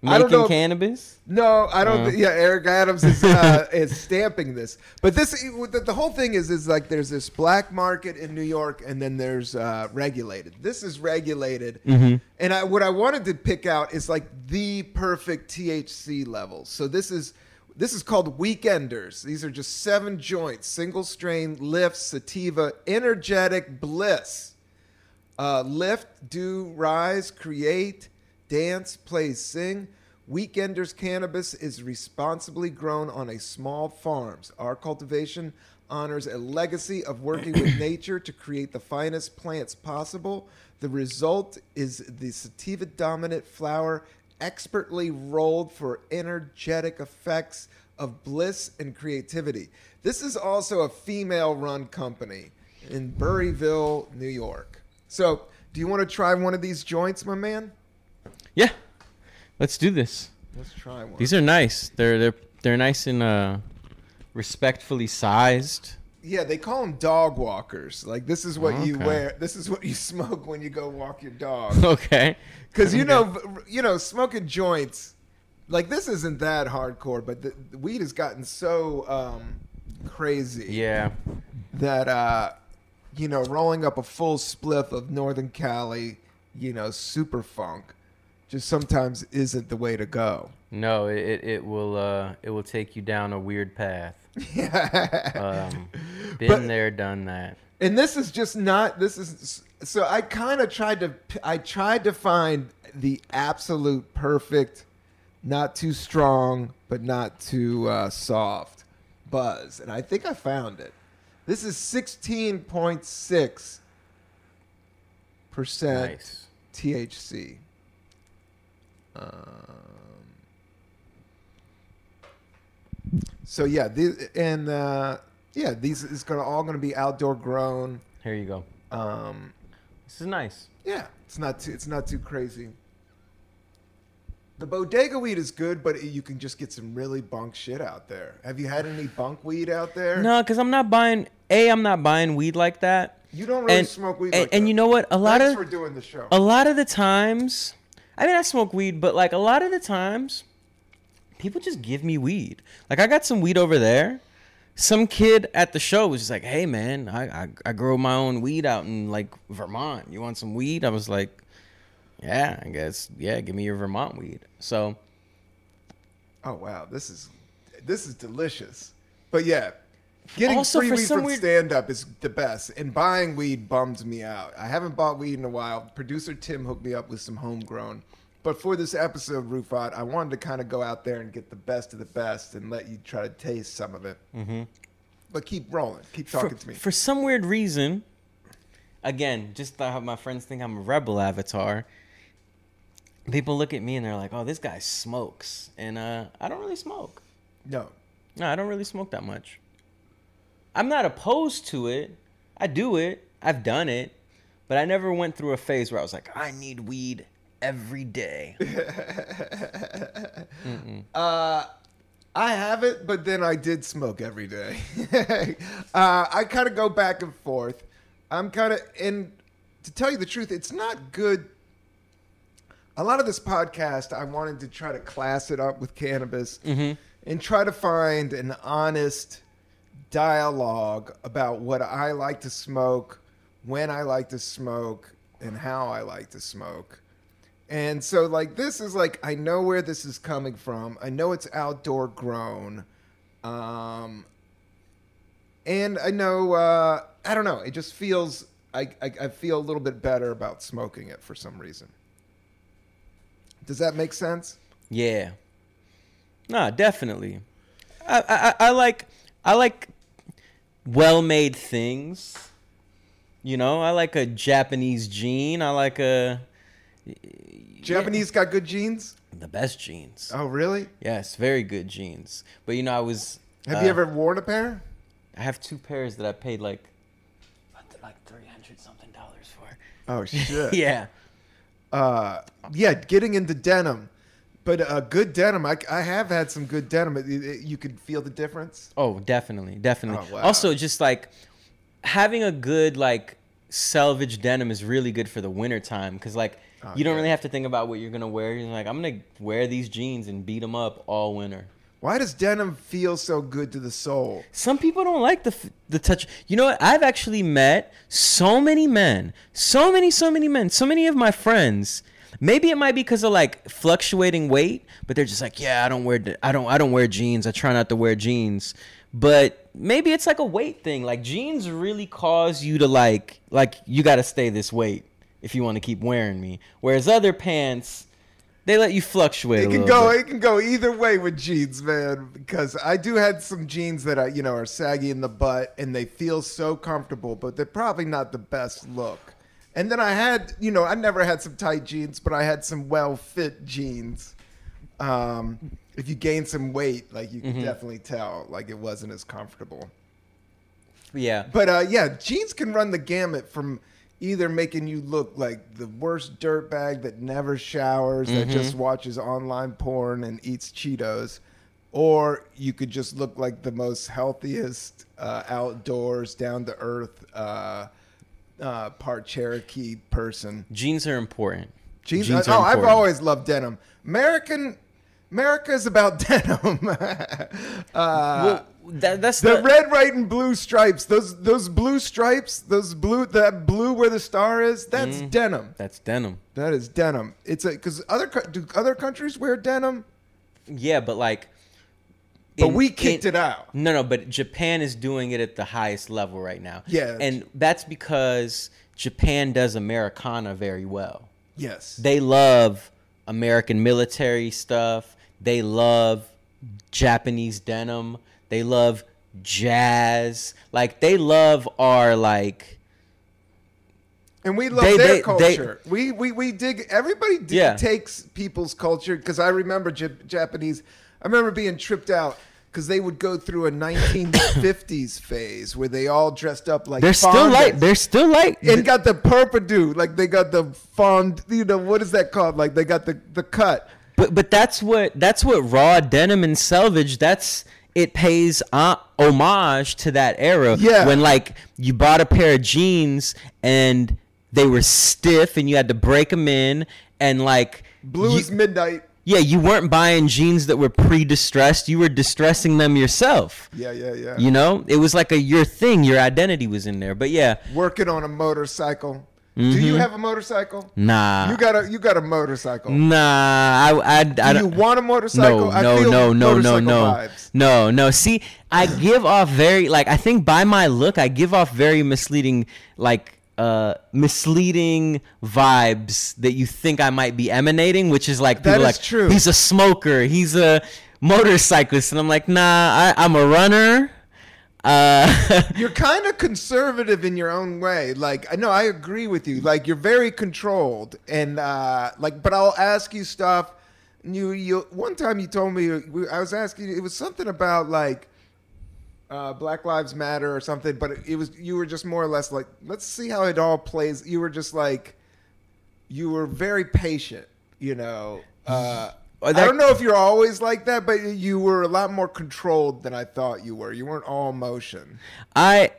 [SPEAKER 2] making cannabis?
[SPEAKER 1] No, I don't. Yeah, Eric Adams is stamping this. But the whole thing is like there's this black market in New York, and then there's regulated. This is regulated, and what I wanted to pick out is like the perfect THC levels. So this is called Weekenders. These are just 7 joints, single strain, lift, sativa, energetic bliss. Lift, do, rise, create, dance, play, sing. Weekenders cannabis is responsibly grown on a small farms. Our cultivation honors a legacy of working with nature to create the finest plants possible. The result is the sativa-dominant flower expertly rolled for energetic effects of bliss and creativity. This is also a female-run company in Burryville, New York. So, do you want to try one of these joints, my man?
[SPEAKER 2] Yeah, let's do this.
[SPEAKER 1] Let's try one.
[SPEAKER 2] These are nice. They're nice and respectfully sized.
[SPEAKER 1] Yeah, they call them dog walkers. Like this is what you wear. This is what you smoke when you go walk your dog.
[SPEAKER 2] Okay.
[SPEAKER 1] Because you know, smoking joints, like this isn't that hardcore, but the weed has gotten so crazy.
[SPEAKER 2] Yeah.
[SPEAKER 1] That rolling up a full spliff of Northern Cali, super funk, just sometimes isn't the way to go.
[SPEAKER 2] No, it will take you down a weird path. Been there, done that.
[SPEAKER 1] And this is just not. So I kind of tried to find the absolute perfect, not too strong but not too soft buzz, and I think I found it. This is 16.6%
[SPEAKER 2] Nice.
[SPEAKER 1] THC. So yeah, these is all gonna be outdoor grown.
[SPEAKER 2] Here you go. This is nice.
[SPEAKER 1] Yeah, it's not too crazy. The bodega weed is good, but you can just get some really bunk shit out there. Have you had any bunk weed out there?
[SPEAKER 2] No, because I'm not buying weed like that.
[SPEAKER 1] You don't really smoke weed like that.
[SPEAKER 2] And you know what?
[SPEAKER 1] Thanks for doing the show.
[SPEAKER 2] A lot of the times, I mean, I smoke weed, but like a lot of the times, people just give me weed. Like I got some weed over there. Some kid at the show was just like, "Hey man, I grow my own weed out in like Vermont. You want some weed?" I was like, "Yeah, I guess. Yeah, give me your Vermont weed." So,
[SPEAKER 1] oh wow, this is delicious. But yeah, getting
[SPEAKER 2] also,
[SPEAKER 1] free
[SPEAKER 2] for
[SPEAKER 1] weed
[SPEAKER 2] some
[SPEAKER 1] from
[SPEAKER 2] weird-
[SPEAKER 1] stand-up is the best. And buying weed bums me out. I haven't bought weed in a while. Producer Tim hooked me up with some homegrown. But for this episode, Rufat, I wanted to kind of go out there and get the best of the best and let you try to taste some of it. Mm-hmm. But keep rolling. Keep talking to me.
[SPEAKER 2] For some weird reason, again, just how my friends think I'm a rebel avatar, people look at me and they're like, "Oh, this guy smokes." And I don't really smoke.
[SPEAKER 1] No,
[SPEAKER 2] I don't really smoke that much. I'm not opposed to it. I do it. I've done it. But I never went through a phase where I was like, I need weed every day.
[SPEAKER 1] I haven't, but then I did smoke every day. I kind of go back and forth. I'm kind of, and to tell you the truth, it's not good. A lot of this podcast, I wanted to try to class it up with cannabis and try to find an honest dialogue about what I like to smoke, when I like to smoke, and how I like to smoke. And so, like, this is like, I know where this is coming from. I know it's outdoor grown. And I know, I don't know. It just feels, I feel a little bit better about smoking it for some reason. Does that make sense?
[SPEAKER 2] Yeah. Nah, definitely. I like well-made things. You know, I like a Japanese jean. I like a
[SPEAKER 1] Japanese got good jeans?
[SPEAKER 2] the best jeans.
[SPEAKER 1] Oh, really?
[SPEAKER 2] Yes, very good jeans. But you know,
[SPEAKER 1] Have you ever worn a pair?
[SPEAKER 2] I have 2 pairs that I paid like $300 something for.
[SPEAKER 1] Oh, shit.
[SPEAKER 2] Yeah.
[SPEAKER 1] Yeah, getting into denim. But good denim, I have had some good denim. You could feel the difference?
[SPEAKER 2] Oh, definitely.
[SPEAKER 1] Oh, wow.
[SPEAKER 2] Also, just like having a good like selvage denim is really good for the winter time because like you don't really have to think about what you're gonna wear. You're like, I'm gonna wear these jeans and beat them up all winter.
[SPEAKER 1] Why does denim feel so good to the soul?
[SPEAKER 2] Some people don't like the touch. You know what? I've actually met so many men, so many of my friends. Maybe it might be because of like fluctuating weight, but they're just like, yeah, I don't wear jeans. I try not to wear jeans. But maybe it's like a weight thing. Like jeans really cause you to like you got to stay this weight if you want to keep wearing me. Whereas other pants, they let you fluctuate. It
[SPEAKER 1] can go either way with jeans, man. Because I do have some jeans that are saggy in the butt and they feel so comfortable, but they're probably not the best look. And then I had, I never had some tight jeans, but I had some well-fit jeans. If you gain some weight, like you can definitely tell, like it wasn't as comfortable.
[SPEAKER 2] Yeah.
[SPEAKER 1] But jeans can run the gamut from either making you look like the worst dirtbag that never showers, that just watches online porn and eats Cheetos, or you could just look like the most healthiest, outdoors, down-to-earth, part Cherokee person.
[SPEAKER 2] Jeans are important.
[SPEAKER 1] Jeans are important. I've always loved denim. America is about denim.
[SPEAKER 2] That's
[SPEAKER 1] the red, white, and blue stripes. Those blue stripes. That blue where the star is. That's denim.
[SPEAKER 2] That's denim.
[SPEAKER 1] That is denim. It's because do other countries wear denim?
[SPEAKER 2] Yeah, but like.
[SPEAKER 1] But we kicked it out.
[SPEAKER 2] No, but Japan is doing it at the highest level right now.
[SPEAKER 1] Yeah.
[SPEAKER 2] And that's because Japan does Americana very well.
[SPEAKER 1] Yes.
[SPEAKER 2] They love American military stuff. They love Japanese denim. They love jazz. Like, they love our, like...
[SPEAKER 1] And we love their culture. We dig... Everybody takes people's culture. Because I remember Japanese... I remember being tripped out because they would go through a 1950s phase where they all dressed up like
[SPEAKER 2] They're still like
[SPEAKER 1] and got the purpadoo, like they got the fond, what is that called? Like they got the cut.
[SPEAKER 2] But that's what raw denim and selvage, it pays homage to that era.
[SPEAKER 1] Yeah.
[SPEAKER 2] When like you bought a pair of jeans and they were stiff and you had to break them in and like
[SPEAKER 1] Blues Midnight.
[SPEAKER 2] Yeah, you weren't buying jeans that were pre-distressed. You were distressing them yourself.
[SPEAKER 1] Yeah.
[SPEAKER 2] It was like your thing. Your identity was in there. But yeah.
[SPEAKER 1] Working on a motorcycle. Do you have a motorcycle?
[SPEAKER 2] Nah.
[SPEAKER 1] You got a motorcycle.
[SPEAKER 2] Nah.
[SPEAKER 1] Do you want a motorcycle?
[SPEAKER 2] No. See, I give off very, like, I think by my look, I give off very misleading, like, misleading vibes that you think I might be emanating, which is like people like
[SPEAKER 1] true.
[SPEAKER 2] He's a smoker, he's a motorcyclist, and I'm like, nah, I'm a runner.
[SPEAKER 1] You're kind of conservative in your own way. Like, I know I agree with you. Like, you're very controlled, and but I'll ask you stuff. You one time you told me I was asking you, it was something about like. Black Lives Matter or something, but you were just more or less like, let's see how it all plays. You were just like, you were very patient, I don't know if you're always like that, but you were a lot more controlled than I thought you were. You weren't all emotion.
[SPEAKER 2] It's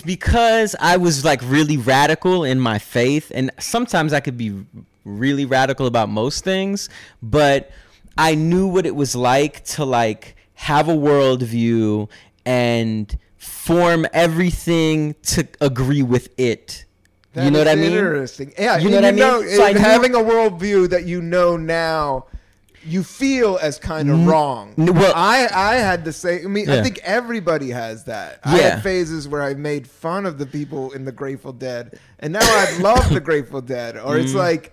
[SPEAKER 2] because I was like really radical in my faith, and sometimes I could be really radical about most things, but I knew what it was like to like have a worldview and form everything to agree with it. You know what I mean?
[SPEAKER 1] Interesting. Yeah,
[SPEAKER 2] you know what I mean?
[SPEAKER 1] So having a worldview that now you feel as kind of wrong.
[SPEAKER 2] Well,
[SPEAKER 1] I had the same. I mean,
[SPEAKER 2] Yeah.
[SPEAKER 1] I think everybody has that. I had phases where I made fun of the people in the Grateful Dead, and now I love the Grateful Dead. Or it's like,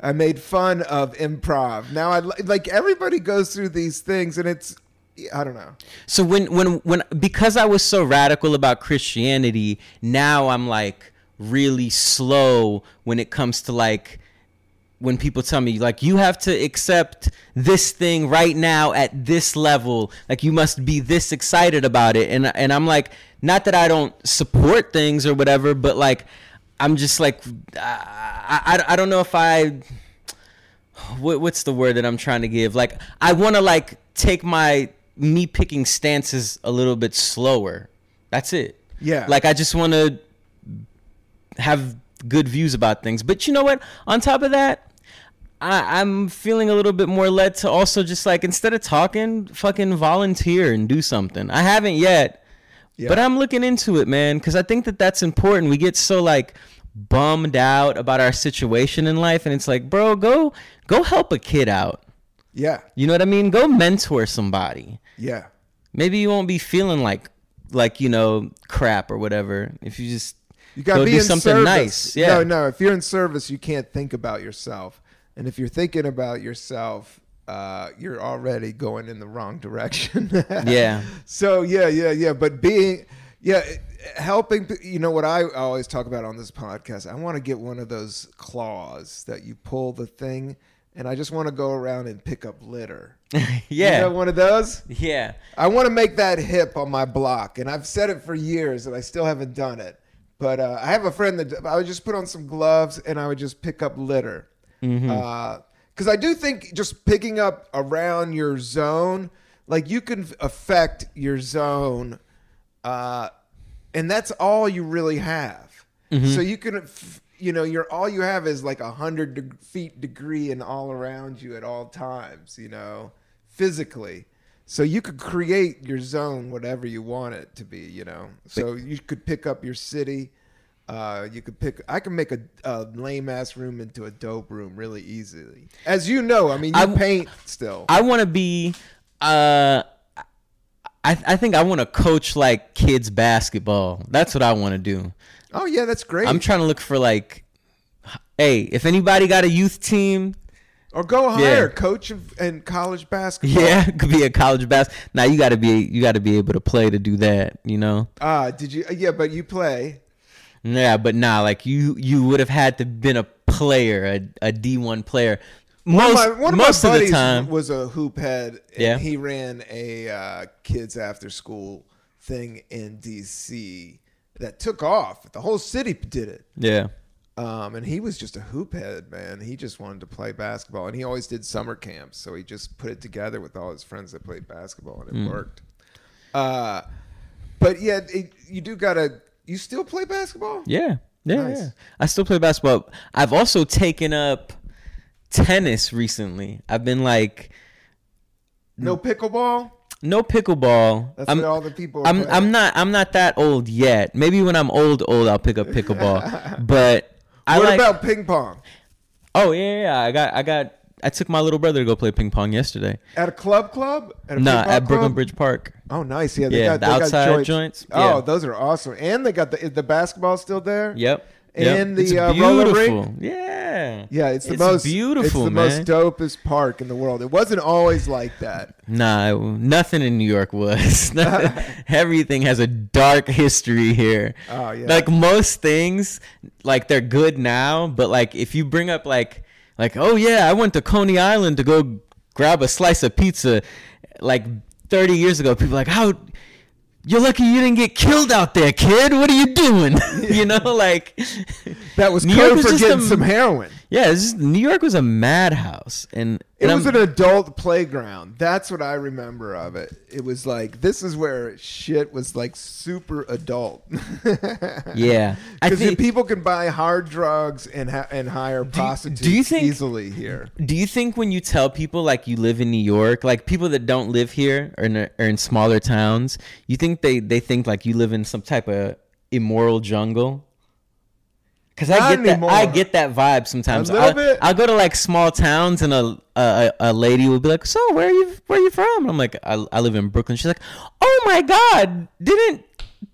[SPEAKER 1] I made fun of improv. Now like everybody goes through these things, and it's, I don't know.
[SPEAKER 2] So when because I was so radical about Christianity, now I'm like really slow when it comes to like, when people tell me like, you have to accept this thing right now at this level, like you must be this excited about it, and I'm like, not that I don't support things or whatever, but like I'm just like, I don't know if what's the word that I'm trying to give, like I want to like take me picking stances a little bit slower. That's it. Yeah, like I just want to have good views about things. But you know what, on top of that, I'm feeling a little bit more led to also just like, instead of talking, fucking volunteer and do something. I haven't yet, but I'm looking into it, man, because I think that that's important. We get so like bummed out about our situation in life, and it's like, bro, go help a kid out. Yeah. You know what I mean? Go mentor somebody. Yeah. Maybe you won't be feeling like you know, crap or whatever if you just
[SPEAKER 1] gotta
[SPEAKER 2] do something
[SPEAKER 1] service.
[SPEAKER 2] Nice. Yeah.
[SPEAKER 1] No, if you're in service, you can't think about yourself. And if you're thinking about yourself, you're already going in the wrong direction. Yeah. So yeah. But helping, you know what I always talk about on this podcast, I want to get one of those claws that you pull the thing, and I just want to go around and pick up litter. Yeah. You know, one of those? Yeah. I want to make that hip on my block, and I've said it for years, and I still haven't done it. But I have a friend that I would just put on some gloves, and I would just pick up litter. Because I do think just picking up around your zone, like you can affect your zone, and that's all you really have. So you can, you know, all you have is like 100 feet degree and all around you at all times, you know, physically. So you could create your zone whatever you want it to be, you know. So you could pick up your city. I can make a lame ass room into a dope room really easily. As you know, I mean, you paint still.
[SPEAKER 2] I want to be, I think I want to coach like kids basketball. That's what I want to do.
[SPEAKER 1] Oh yeah, that's great.
[SPEAKER 2] I'm trying to look for like, hey, if anybody got a youth team,
[SPEAKER 1] or go hire coach in college basketball.
[SPEAKER 2] Yeah, could be a college basketball. Now you got to be able to play to do that. You know.
[SPEAKER 1] Did you? Yeah, but you play.
[SPEAKER 2] Yeah, but like you would have had to been a player, a D1 player. One of my
[SPEAKER 1] buddies
[SPEAKER 2] of the time
[SPEAKER 1] was a hoop head, and he ran a kids after school thing in DC that took off. The whole city did it. Yeah. And he was just a hoop head, man. He just wanted to play basketball, and he always did summer camps. So he just put it together with all his friends that played basketball, and it worked. But yeah, you do gotta. You still play basketball?
[SPEAKER 2] Yeah. I still play basketball. I've also taken up tennis recently. I've been like,
[SPEAKER 1] no pickleball.
[SPEAKER 2] No pickleball.
[SPEAKER 1] That's what all the people.
[SPEAKER 2] I'm not that old yet. Maybe when I'm old, I'll pick up pickleball. But
[SPEAKER 1] what about ping pong?
[SPEAKER 2] Oh yeah. I took my little brother to go play ping pong yesterday.
[SPEAKER 1] At a club?
[SPEAKER 2] At Brooklyn Bridge Park.
[SPEAKER 1] Oh, nice. Yeah, they got the
[SPEAKER 2] outside joints.
[SPEAKER 1] Oh, those are awesome. And they got the basketball still there.
[SPEAKER 2] Yep.
[SPEAKER 1] And the roller rink. Yeah. Yeah, it's the most beautiful. It's the most dopest park in the world. It wasn't always like that.
[SPEAKER 2] Nah, nothing in New York was. Everything has a dark history here. Oh yeah. Like most things, like they're good now, but like if you bring up like oh yeah, I went to Coney Island to go grab a slice of pizza like 30 years ago, people are like, how you're lucky you didn't get killed out there, kid. What are you doing? You know, like
[SPEAKER 1] that was code for getting some heroin.
[SPEAKER 2] Yeah, New York was a madhouse, and
[SPEAKER 1] it was an adult playground. That's what I remember of it. It was like, this is where shit was like super adult. Yeah, because people can buy hard drugs and hire prostitutes easily here.
[SPEAKER 2] Do you think when you tell people like you live in New York, like people that don't live here or in smaller towns, you think they think like you live in some type of immoral jungle? Because I get that vibe sometimes.
[SPEAKER 1] A little bit.
[SPEAKER 2] I'll go to like small towns and a lady will be like, "So where are you from?" And I'm like, I live in Brooklyn. She's like, "Oh my God, didn't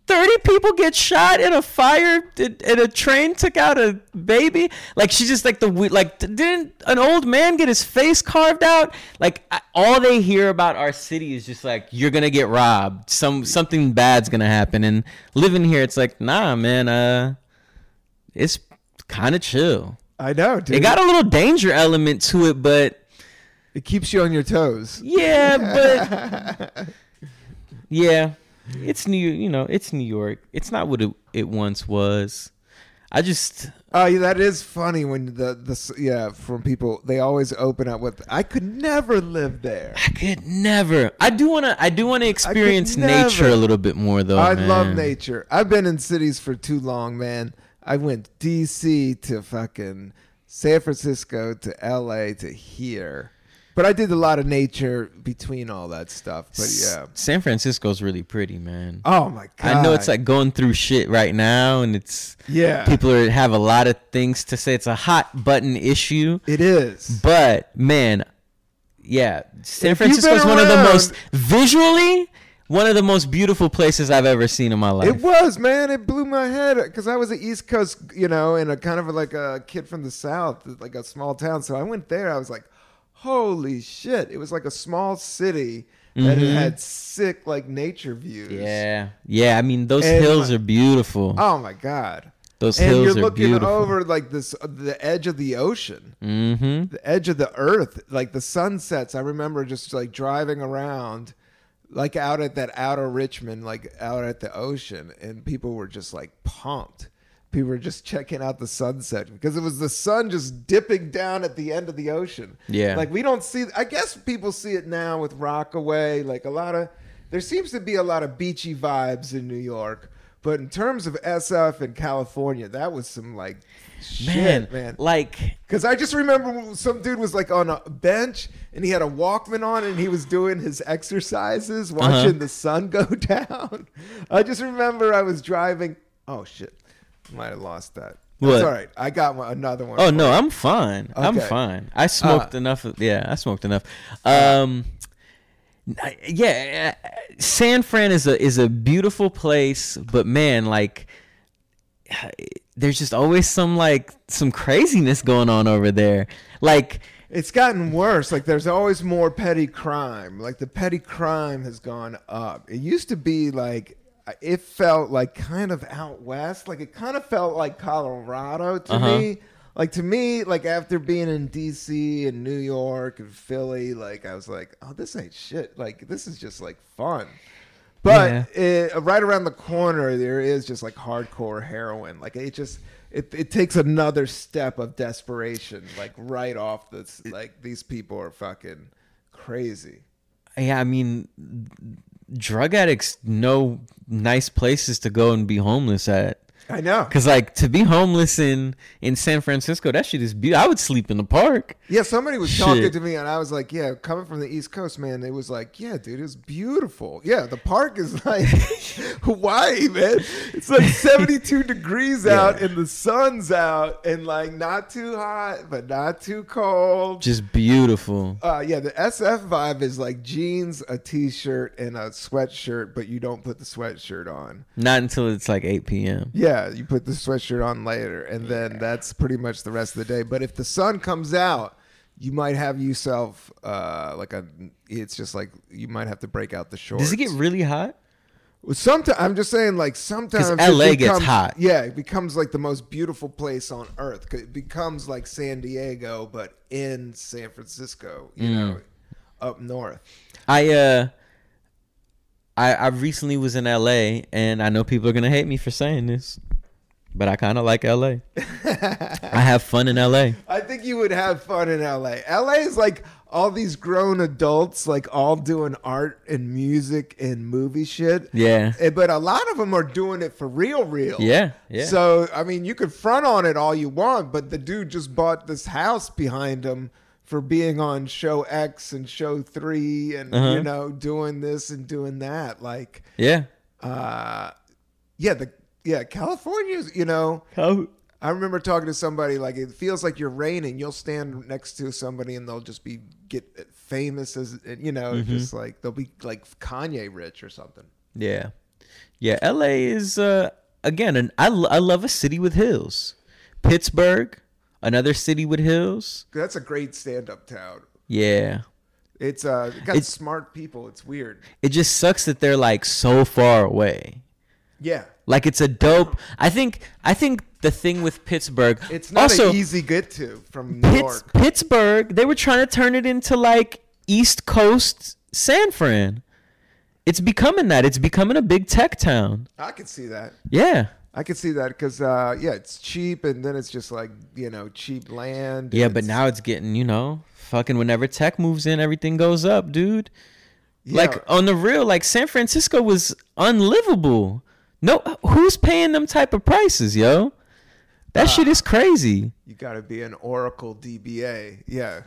[SPEAKER 2] 30 people get shot in a fire and a train took out a baby?" Like she's just like didn't an old man get his face carved out? Like all they hear about our city is just like, you're gonna get robbed, something bad's gonna happen. And living here, it's like, nah, man, it's kind of chill.
[SPEAKER 1] I know, dude.
[SPEAKER 2] It got a little danger element to it, but
[SPEAKER 1] it keeps you on your toes.
[SPEAKER 2] Yeah, but yeah. It's it's New York. It's not what it once was. I just
[SPEAKER 1] yeah, that is funny when from people, they always open up with, I could never live there.
[SPEAKER 2] I could never. I do want to experience nature a little bit more though. I
[SPEAKER 1] love nature. I've been in cities for too long, man. I went DC to fucking San Francisco to LA to here. But I did a lot of nature between all that stuff. But yeah.
[SPEAKER 2] San Francisco's really pretty, man.
[SPEAKER 1] Oh my God.
[SPEAKER 2] I know it's like going through shit right now, and it's people have a lot of things to say. It's a hot button issue.
[SPEAKER 1] It is.
[SPEAKER 2] But man, yeah, San Francisco's one of the most beautiful places I've ever seen in my life.
[SPEAKER 1] It was, man. It blew my head because I was an East Coast, and a kind of like a kid from the South, like a small town. So I went there. I was like, holy shit. It was like a small city that had sick like nature views.
[SPEAKER 2] Yeah. I mean, those hills are beautiful.
[SPEAKER 1] Oh my God.
[SPEAKER 2] Those hills are beautiful.
[SPEAKER 1] And you're looking over like the edge of the ocean, the edge of the earth, like the sunsets. I remember just like driving around like out at that outer Richmond, like out at the ocean, and people were just like pumped. People were just checking out the sunset because it was the sun just dipping down at the end of the ocean.
[SPEAKER 2] Yeah.
[SPEAKER 1] Like we don't see, I guess people see it now with Rockaway, like there seems to be a lot of beachy vibes in New York. But in terms of SF and California, that was some like shit, man.
[SPEAKER 2] Like,
[SPEAKER 1] because I just remember some dude was like on a bench and he had a Walkman on and he was doing his exercises, watching the sun go down. I just remember I was driving. Oh shit. Might have lost that. That's all right. I got another one.
[SPEAKER 2] Oh no, I'm fine. Okay. I'm fine. I smoked enough. I smoked enough. Yeah, San Fran is a beautiful place, but man, like, there's just always some craziness going on over there. Like,
[SPEAKER 1] it's gotten worse. Like, there's always more petty crime. Like, the petty crime has gone up. It used to be like, it felt like kind of out west. Like it kind of felt like Colorado to me. Like to me, like after being in DC and New York and Philly, like I was like, oh, this ain't shit. Like this is just like fun. But right around the corner, there is just like hardcore heroin. Like it takes another step of desperation. Like right off this, like these people are fucking crazy.
[SPEAKER 2] Yeah, I mean, drug addicts know nice places to go and be homeless at.
[SPEAKER 1] I know.
[SPEAKER 2] Because, like, to be homeless in San Francisco, that shit is beautiful. I would sleep in the park.
[SPEAKER 1] Yeah, somebody was talking to me, and I was like, yeah, coming from the East Coast, man, it was like, yeah, dude, it's beautiful. Yeah, the park is like Hawaii, man. It's like 72 degrees out, and the sun's out, and, like, not too hot, but not too cold.
[SPEAKER 2] Just beautiful.
[SPEAKER 1] Yeah, the SF vibe is like jeans, a T-shirt, and a sweatshirt, but you don't put the sweatshirt on.
[SPEAKER 2] Not until it's like 8 p.m.
[SPEAKER 1] Yeah, you put the sweatshirt on later, and then that's pretty much the rest of the day. But if the sun comes out, you might have yourself it's just like you might have to break out the shorts.
[SPEAKER 2] Does it get really hot?
[SPEAKER 1] Well, sometimes I'm just saying, like sometimes
[SPEAKER 2] LA gets hot.
[SPEAKER 1] Yeah, it becomes like the most beautiful place on earth. It becomes like San Diego, but in San Francisco, you know, up north.
[SPEAKER 2] I recently was in LA, and I know people are gonna hate me for saying this, but I kind of like LA. I have fun in LA.
[SPEAKER 1] I think you would have fun in LA. LA is like all these grown adults, like all doing art and music and movie shit.
[SPEAKER 2] Yeah.
[SPEAKER 1] But a lot of them are doing it for real.
[SPEAKER 2] Yeah.
[SPEAKER 1] So, I mean, you could front on it all you want, but the dude just bought this house behind him for being on show X and show 3 and, you know, doing this and doing that. Like, California's, you know, I remember talking to somebody, like, it feels like you're raining. You'll stand next to somebody and they'll just get famous as, just like they'll be like Kanye rich or something.
[SPEAKER 2] Yeah. Yeah. LA is, again, I love a city with hills. Pittsburgh, another city with hills.
[SPEAKER 1] That's a great stand-up town.
[SPEAKER 2] Yeah.
[SPEAKER 1] It's it got smart people. It's weird.
[SPEAKER 2] It just sucks that they're like so far away.
[SPEAKER 1] Yeah.
[SPEAKER 2] Like it's a dope. I think the thing with Pittsburgh,
[SPEAKER 1] it's not also, an easy get to from New York.
[SPEAKER 2] Pittsburgh, they were trying to turn it into like East Coast San Fran. It's becoming that. It's becoming a big tech town.
[SPEAKER 1] I can see that.
[SPEAKER 2] Yeah.
[SPEAKER 1] I can see that because, it's cheap, and then it's just like, cheap land.
[SPEAKER 2] Yeah, but now it's getting, fucking whenever tech moves in, everything goes up, dude. Yeah. Like, on the real, like, San Francisco was unlivable. No, who's paying them type of prices, yo? That shit is crazy.
[SPEAKER 1] You got to be an Oracle DBA. Yeah.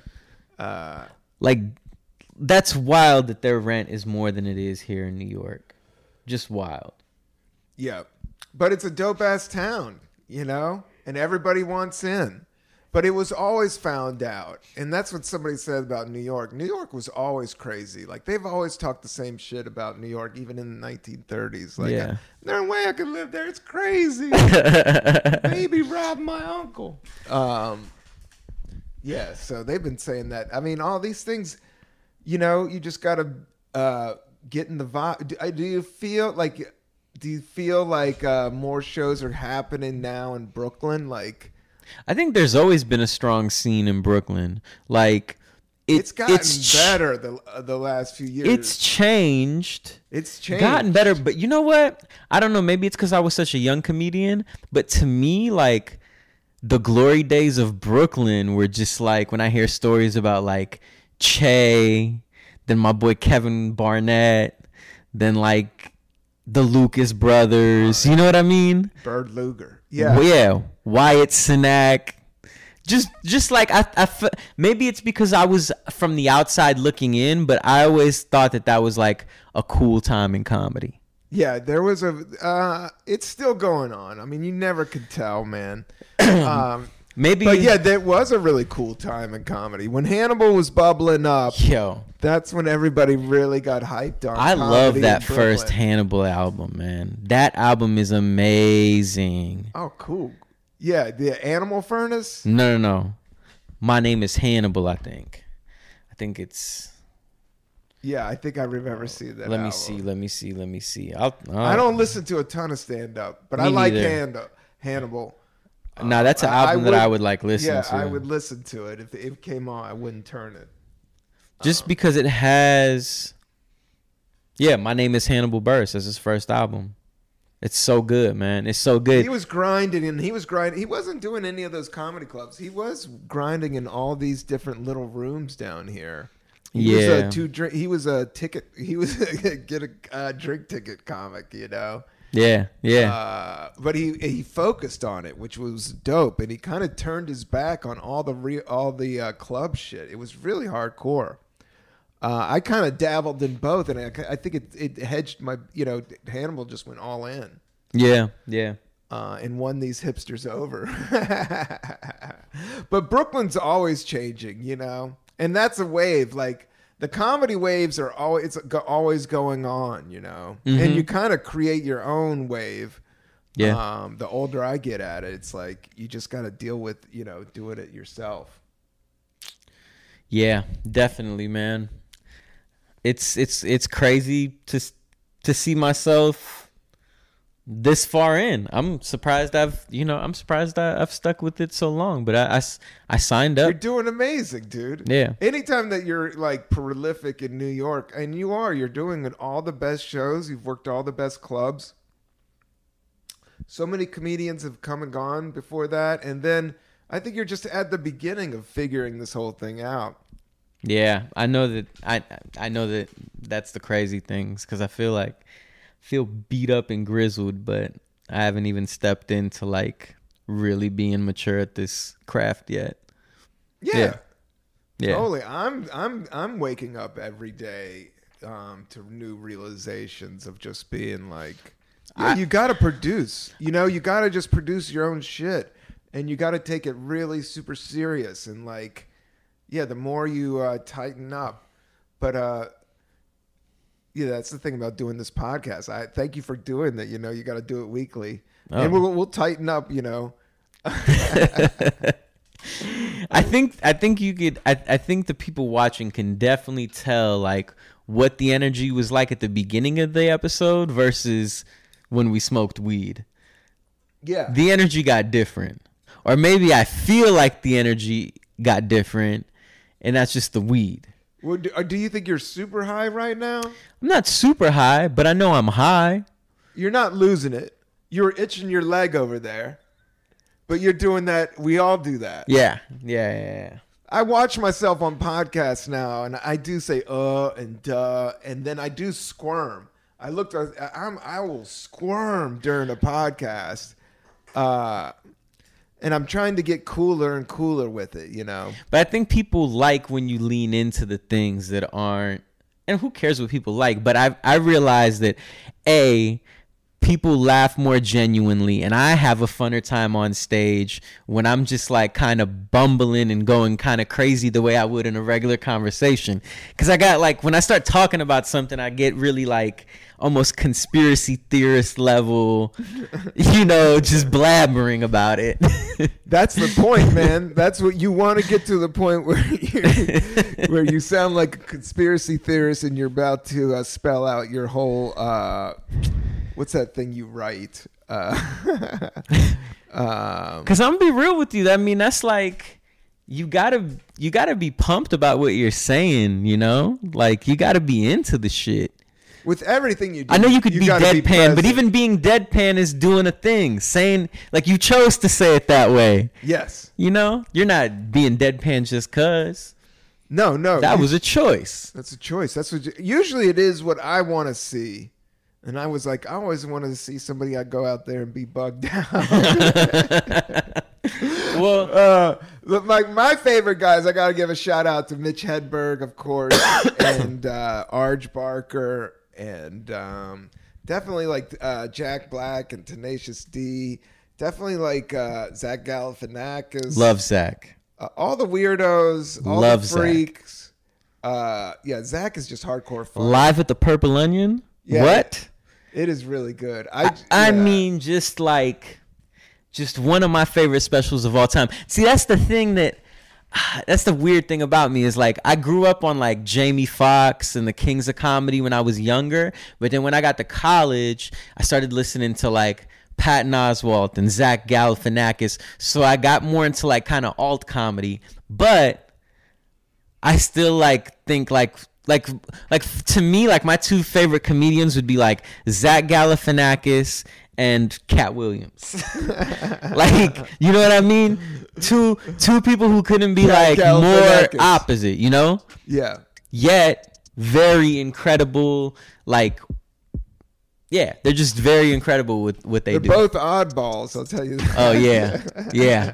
[SPEAKER 2] Like, that's wild that their rent is more than it is here in New York. Just wild.
[SPEAKER 1] Yeah. But it's a dope-ass town, and everybody wants in. But it was always found out. And that's what somebody said about New York. New York was always crazy. Like, they've always talked the same shit about New York, even in the 1930s. Like,
[SPEAKER 2] yeah.
[SPEAKER 1] There's no way I could live there. It's crazy. Maybe rob my uncle. Yeah, so they've been saying that. I mean, all these things, you just got to get in the vibe. Do you feel like more shows are happening now in Brooklyn? Like,
[SPEAKER 2] I think there's always been a strong scene in Brooklyn. Like,
[SPEAKER 1] it's gotten better the last few years.
[SPEAKER 2] It's changed.
[SPEAKER 1] It's changed.
[SPEAKER 2] Gotten better. But you know what? I don't know. Maybe it's because I was such a young comedian. But to me, like, the glory days of Brooklyn were just like when I hear stories about like Che, then my boy Kevin Barnett, then like the Lucas brothers. You know what I mean?
[SPEAKER 1] Bird Luger. Yeah.
[SPEAKER 2] Well, yeah. Wyatt Cenac. Just like I maybe it's because I was from the outside looking in, but I always thought that was like a cool time in comedy.
[SPEAKER 1] Yeah, there was it's still going on. I mean, you never could tell, man.
[SPEAKER 2] Maybe,
[SPEAKER 1] but yeah, that was a really cool time in comedy when Hannibal was bubbling up.
[SPEAKER 2] Yo,
[SPEAKER 1] that's when everybody really got hyped on.
[SPEAKER 2] I love that first Hannibal album, man. That album is amazing.
[SPEAKER 1] Oh, cool. Yeah, the Animal Furnace?
[SPEAKER 2] No. My Name is Hannibal, I think it's...
[SPEAKER 1] Yeah, I think I remember seeing that
[SPEAKER 2] Let
[SPEAKER 1] album.
[SPEAKER 2] me see.
[SPEAKER 1] I don't listen to a ton of stand-up, but I like Hannibal.
[SPEAKER 2] No, that's an album that I would like listen to.
[SPEAKER 1] Yeah, I would listen to it. If it came on, I wouldn't turn it.
[SPEAKER 2] Just because it has... Yeah, My Name is Hannibal Buress as his first album. It's so good, man. It's so good.
[SPEAKER 1] He was grinding, and he wasn't doing any of those comedy clubs. He was grinding in all these different little rooms down here. He was a ticket. He was get a drink ticket comic,
[SPEAKER 2] Yeah.
[SPEAKER 1] But he focused on it, which was dope, and he kind of turned his back on all the club shit. It was really hardcore. I kind of dabbled in both, and I think it hedged my, Hannibal just went all in.
[SPEAKER 2] Yeah.
[SPEAKER 1] And won these hipsters over. But Brooklyn's always changing, and that's a wave. Like, the comedy waves are always going on,
[SPEAKER 2] Mm-hmm.
[SPEAKER 1] and you kind of create your own wave.
[SPEAKER 2] Yeah.
[SPEAKER 1] The older I get at it, it's like you just got to deal with, doing it yourself.
[SPEAKER 2] Yeah, definitely, man. It's crazy to see myself this far in. I'm surprised I've stuck with it so long, but I signed up.
[SPEAKER 1] You're doing amazing, dude.
[SPEAKER 2] Yeah.
[SPEAKER 1] Anytime that you're like prolific in New York, and you're doing all the best shows, you've worked all the best clubs. So many comedians have come and gone before that, and then I think you're just at the beginning of figuring this whole thing out.
[SPEAKER 2] Yeah, I know that. I know that that's the crazy things, because I feel beat up and grizzled, but I haven't even stepped into like really being mature at this craft yet.
[SPEAKER 1] Yeah. Totally. I'm waking up every day to new realizations of just being like, you got to produce. You got to just produce your own shit. and you got to take it really super serious. And like, yeah, the more you tighten up, but yeah, that's the thing about doing this podcast. I thank you for doing that. You know, you got to do it weekly, and we'll tighten up. You know.
[SPEAKER 2] I think you could. I think the people watching can definitely tell like what the energy was like at the beginning of the episode versus when we smoked weed.
[SPEAKER 1] Yeah,
[SPEAKER 2] the energy got different, or maybe I feel like the energy got different, and that's just the weed.
[SPEAKER 1] Well, do you think you're super high right now?
[SPEAKER 2] I'm not super high, but I know I'm high.
[SPEAKER 1] You're not losing it. You're itching your leg over there. But you're doing that. We all do that.
[SPEAKER 2] Yeah.
[SPEAKER 1] I watch myself on podcasts now, and I do say and duh, and then I do squirm. I will squirm during a podcast, and I'm trying to get cooler and cooler with it, you know.
[SPEAKER 2] But I think people like when you lean into the things that aren't, and who cares what people like? But I realize that people laugh more genuinely, and I have a funner time on stage when I'm just like kind of bumbling and going kind of crazy the way I would in a regular conversation. Because I got like, when I start talking about something, I get really like almost conspiracy theorist level, you know, just blabbering about it.
[SPEAKER 1] That's the point, man. That's what you want to get to, the point where you sound like a conspiracy theorist and you're about to spell out your whole what's that thing you write? Because
[SPEAKER 2] I'm gonna be real with you. I mean, that's like, you gotta be pumped about what you're saying, you know? Like, you gotta be into the shit.
[SPEAKER 1] With everything you do.
[SPEAKER 2] I know you could be deadpan, but even being deadpan is doing a thing. Saying, like, you chose to say it that way.
[SPEAKER 1] Yes.
[SPEAKER 2] You know? You're not being deadpan just cause.
[SPEAKER 1] No.
[SPEAKER 2] That was a choice.
[SPEAKER 1] That's a choice. That's what usually it is what I want to see. And I was like, I always wanted to see somebody I'd go out there and be bugged out. Well, like my favorite guys, I got to give a shout out to Mitch Hedberg, of course, and Arj Barker, and definitely like Jack Black and Tenacious D. Definitely like Zach Galifianakis.
[SPEAKER 2] Love Zach.
[SPEAKER 1] All the weirdos, all
[SPEAKER 2] Love
[SPEAKER 1] the freaks. Yeah, Zach is just hardcore fun.
[SPEAKER 2] Live at the Purple Onion? Yeah, what?
[SPEAKER 1] It is really good.
[SPEAKER 2] I mean, just one of my favorite specials of all time. See, that's the thing that's the weird thing about me is like, I grew up on like Jamie Foxx and the Kings of Comedy when I was younger. But then when I got to college, I started listening to like Patton Oswalt and Zach Galifianakis. So I got more into like kind of alt comedy. But I still like think like to me, like my two favorite comedians would be like Zach Galifianakis and Cat Williams. Like, you know what I mean? Two people who couldn't be like more opposite, you know?
[SPEAKER 1] Yeah.
[SPEAKER 2] Yet very incredible, like, yeah, they're just very incredible with what they do.
[SPEAKER 1] They're both oddballs, I'll tell you that.
[SPEAKER 2] Oh yeah. Yeah.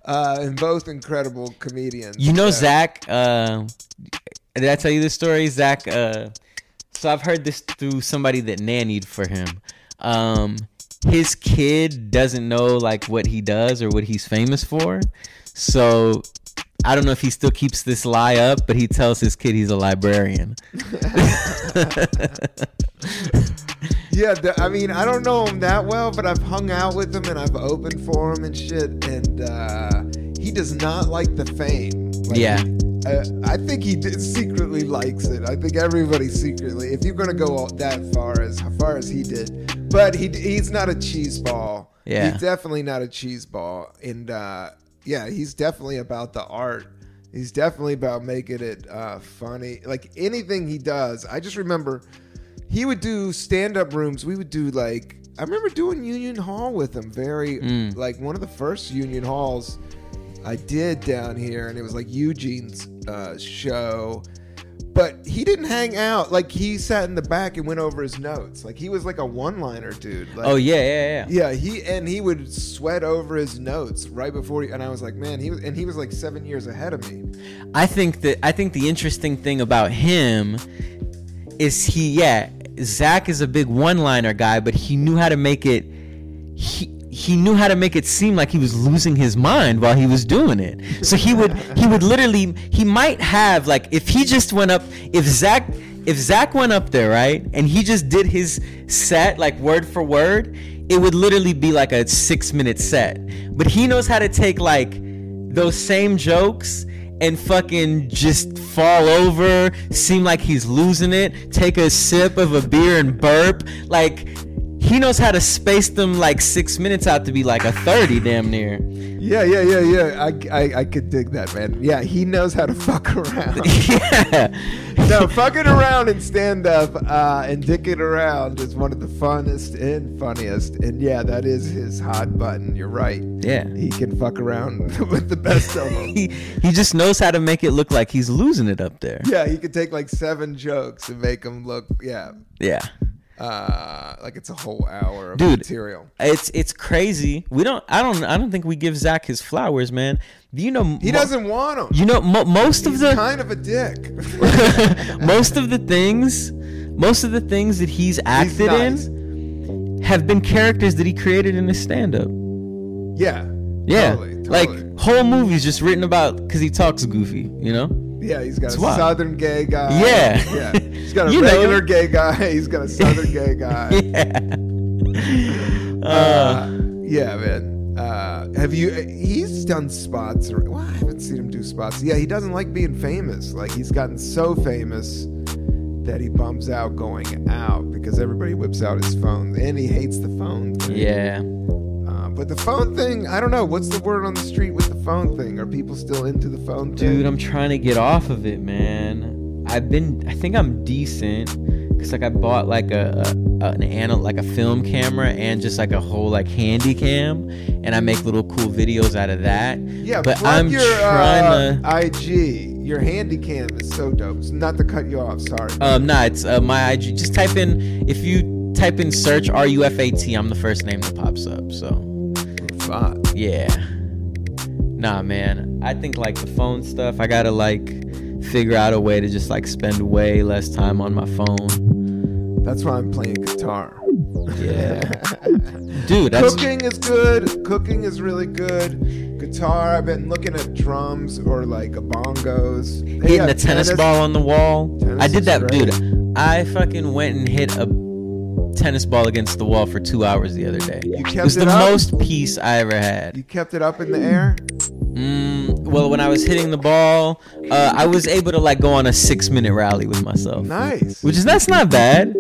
[SPEAKER 1] And both incredible comedians.
[SPEAKER 2] You know, Zach, did I tell you this story? Zach, so I've heard this through somebody that nannied for him. His kid doesn't know like what he does or what he's famous for. So I don't know if he still keeps this lie up, but he tells his kid he's a librarian.
[SPEAKER 1] Yeah, I mean, I don't know him that well, but I've hung out with him and I've opened for him and shit. And he does not like the fame. Like,
[SPEAKER 2] yeah.
[SPEAKER 1] I think he secretly likes it. I think everybody secretly, if you're going to go that far as he did. But he's not a cheese ball.
[SPEAKER 2] Yeah.
[SPEAKER 1] He's definitely not a cheese ball. And yeah, he's definitely about the art. He's definitely about making it funny. Like anything he does. I just remember he would do stand-up rooms. We would do like, I remember doing Union Hall with him. Like one of the first Union Halls I did down here, and it was like Eugene's show, but he didn't hang out. Like he sat in the back and went over his notes. Like he was like a one-liner dude. Like,
[SPEAKER 2] oh yeah.
[SPEAKER 1] He would sweat over his notes right before and I was like, man, he was like 7 years ahead of me.
[SPEAKER 2] I think the interesting thing about him is Zach is a big one-liner guy, but he knew how to make it. he knew how to make it seem like he was losing his mind while he was doing it. So he would literally, he might have, like, if he just went up, if Zach went up there, right, and he just did his set like word for word, it would literally be like a 6-minute set. But he knows how to take like those same jokes and fucking just fall over, seem like he's losing it, take a sip of a beer and burp. Like, he knows how to space them like 6 minutes out to be like a 30 damn near.
[SPEAKER 1] Yeah. I could dig that, man. Yeah, he knows how to fuck around.
[SPEAKER 2] Yeah.
[SPEAKER 1] No, fucking around and stand up and dicking around is one of the funnest and funniest. And yeah, that is his hot button. You're right.
[SPEAKER 2] Yeah.
[SPEAKER 1] He can fuck around with the best of them.
[SPEAKER 2] He just knows how to make it look like he's losing it up there.
[SPEAKER 1] Yeah, he could take like 7 jokes and make them look, yeah. Like it's a whole hour of material.
[SPEAKER 2] It's crazy. I don't think we give Zach his flowers, man. You know,
[SPEAKER 1] he doesn't want them.
[SPEAKER 2] You know, most
[SPEAKER 1] He's
[SPEAKER 2] of the
[SPEAKER 1] kind of a dick.
[SPEAKER 2] most of the things that he's acted in have been characters that he created in his stand-up.
[SPEAKER 1] Yeah.
[SPEAKER 2] Totally. Like whole movies just written about because he talks goofy, you know.
[SPEAKER 1] Yeah, he's got a southern gay guy.
[SPEAKER 2] Yeah.
[SPEAKER 1] He's got a regular gay guy. He's got a southern gay guy. Yeah, man. He's done spots. Well, I haven't seen him do spots. Yeah, he doesn't like being famous. Like, he's gotten so famous that he bums out going out because everybody whips out his phone. And he hates the phone thing.
[SPEAKER 2] Yeah.
[SPEAKER 1] But the phone thing, I don't know. What's the word on the street with the phone thing? Are people still into the phone thing?
[SPEAKER 2] Dude, I'm trying to get off of it, man. I think I'm decent because like I bought like a film camera and just like a whole like handy cam, and I make little cool videos out of that.
[SPEAKER 1] Yeah,
[SPEAKER 2] but I'm trying
[SPEAKER 1] to IG. Your handy cam is so dope. Not to cut you off, sorry.
[SPEAKER 2] It's my IG. Just if you type in search RUFAT, I'm the first name that pops up. So.
[SPEAKER 1] Rufat.
[SPEAKER 2] Yeah. Nah, man. I think like the phone stuff, I gotta like figure out a way to just like spend way less time on my phone.
[SPEAKER 1] That's why I'm playing guitar.
[SPEAKER 2] Yeah. Dude,
[SPEAKER 1] cooking is good. Cooking is really good. Guitar, I've been looking at drums or like bongos.
[SPEAKER 2] Hitting the tennis ball on the wall. I did that,
[SPEAKER 1] great.
[SPEAKER 2] Dude. I fucking went and hit a tennis ball against the wall for 2 hours the other day. It was the most peace I ever had.
[SPEAKER 1] You kept it up in the air?
[SPEAKER 2] Well, when I was hitting the ball, I was able to like go on a 6-minute rally with myself.
[SPEAKER 1] Nice.
[SPEAKER 2] That's not bad.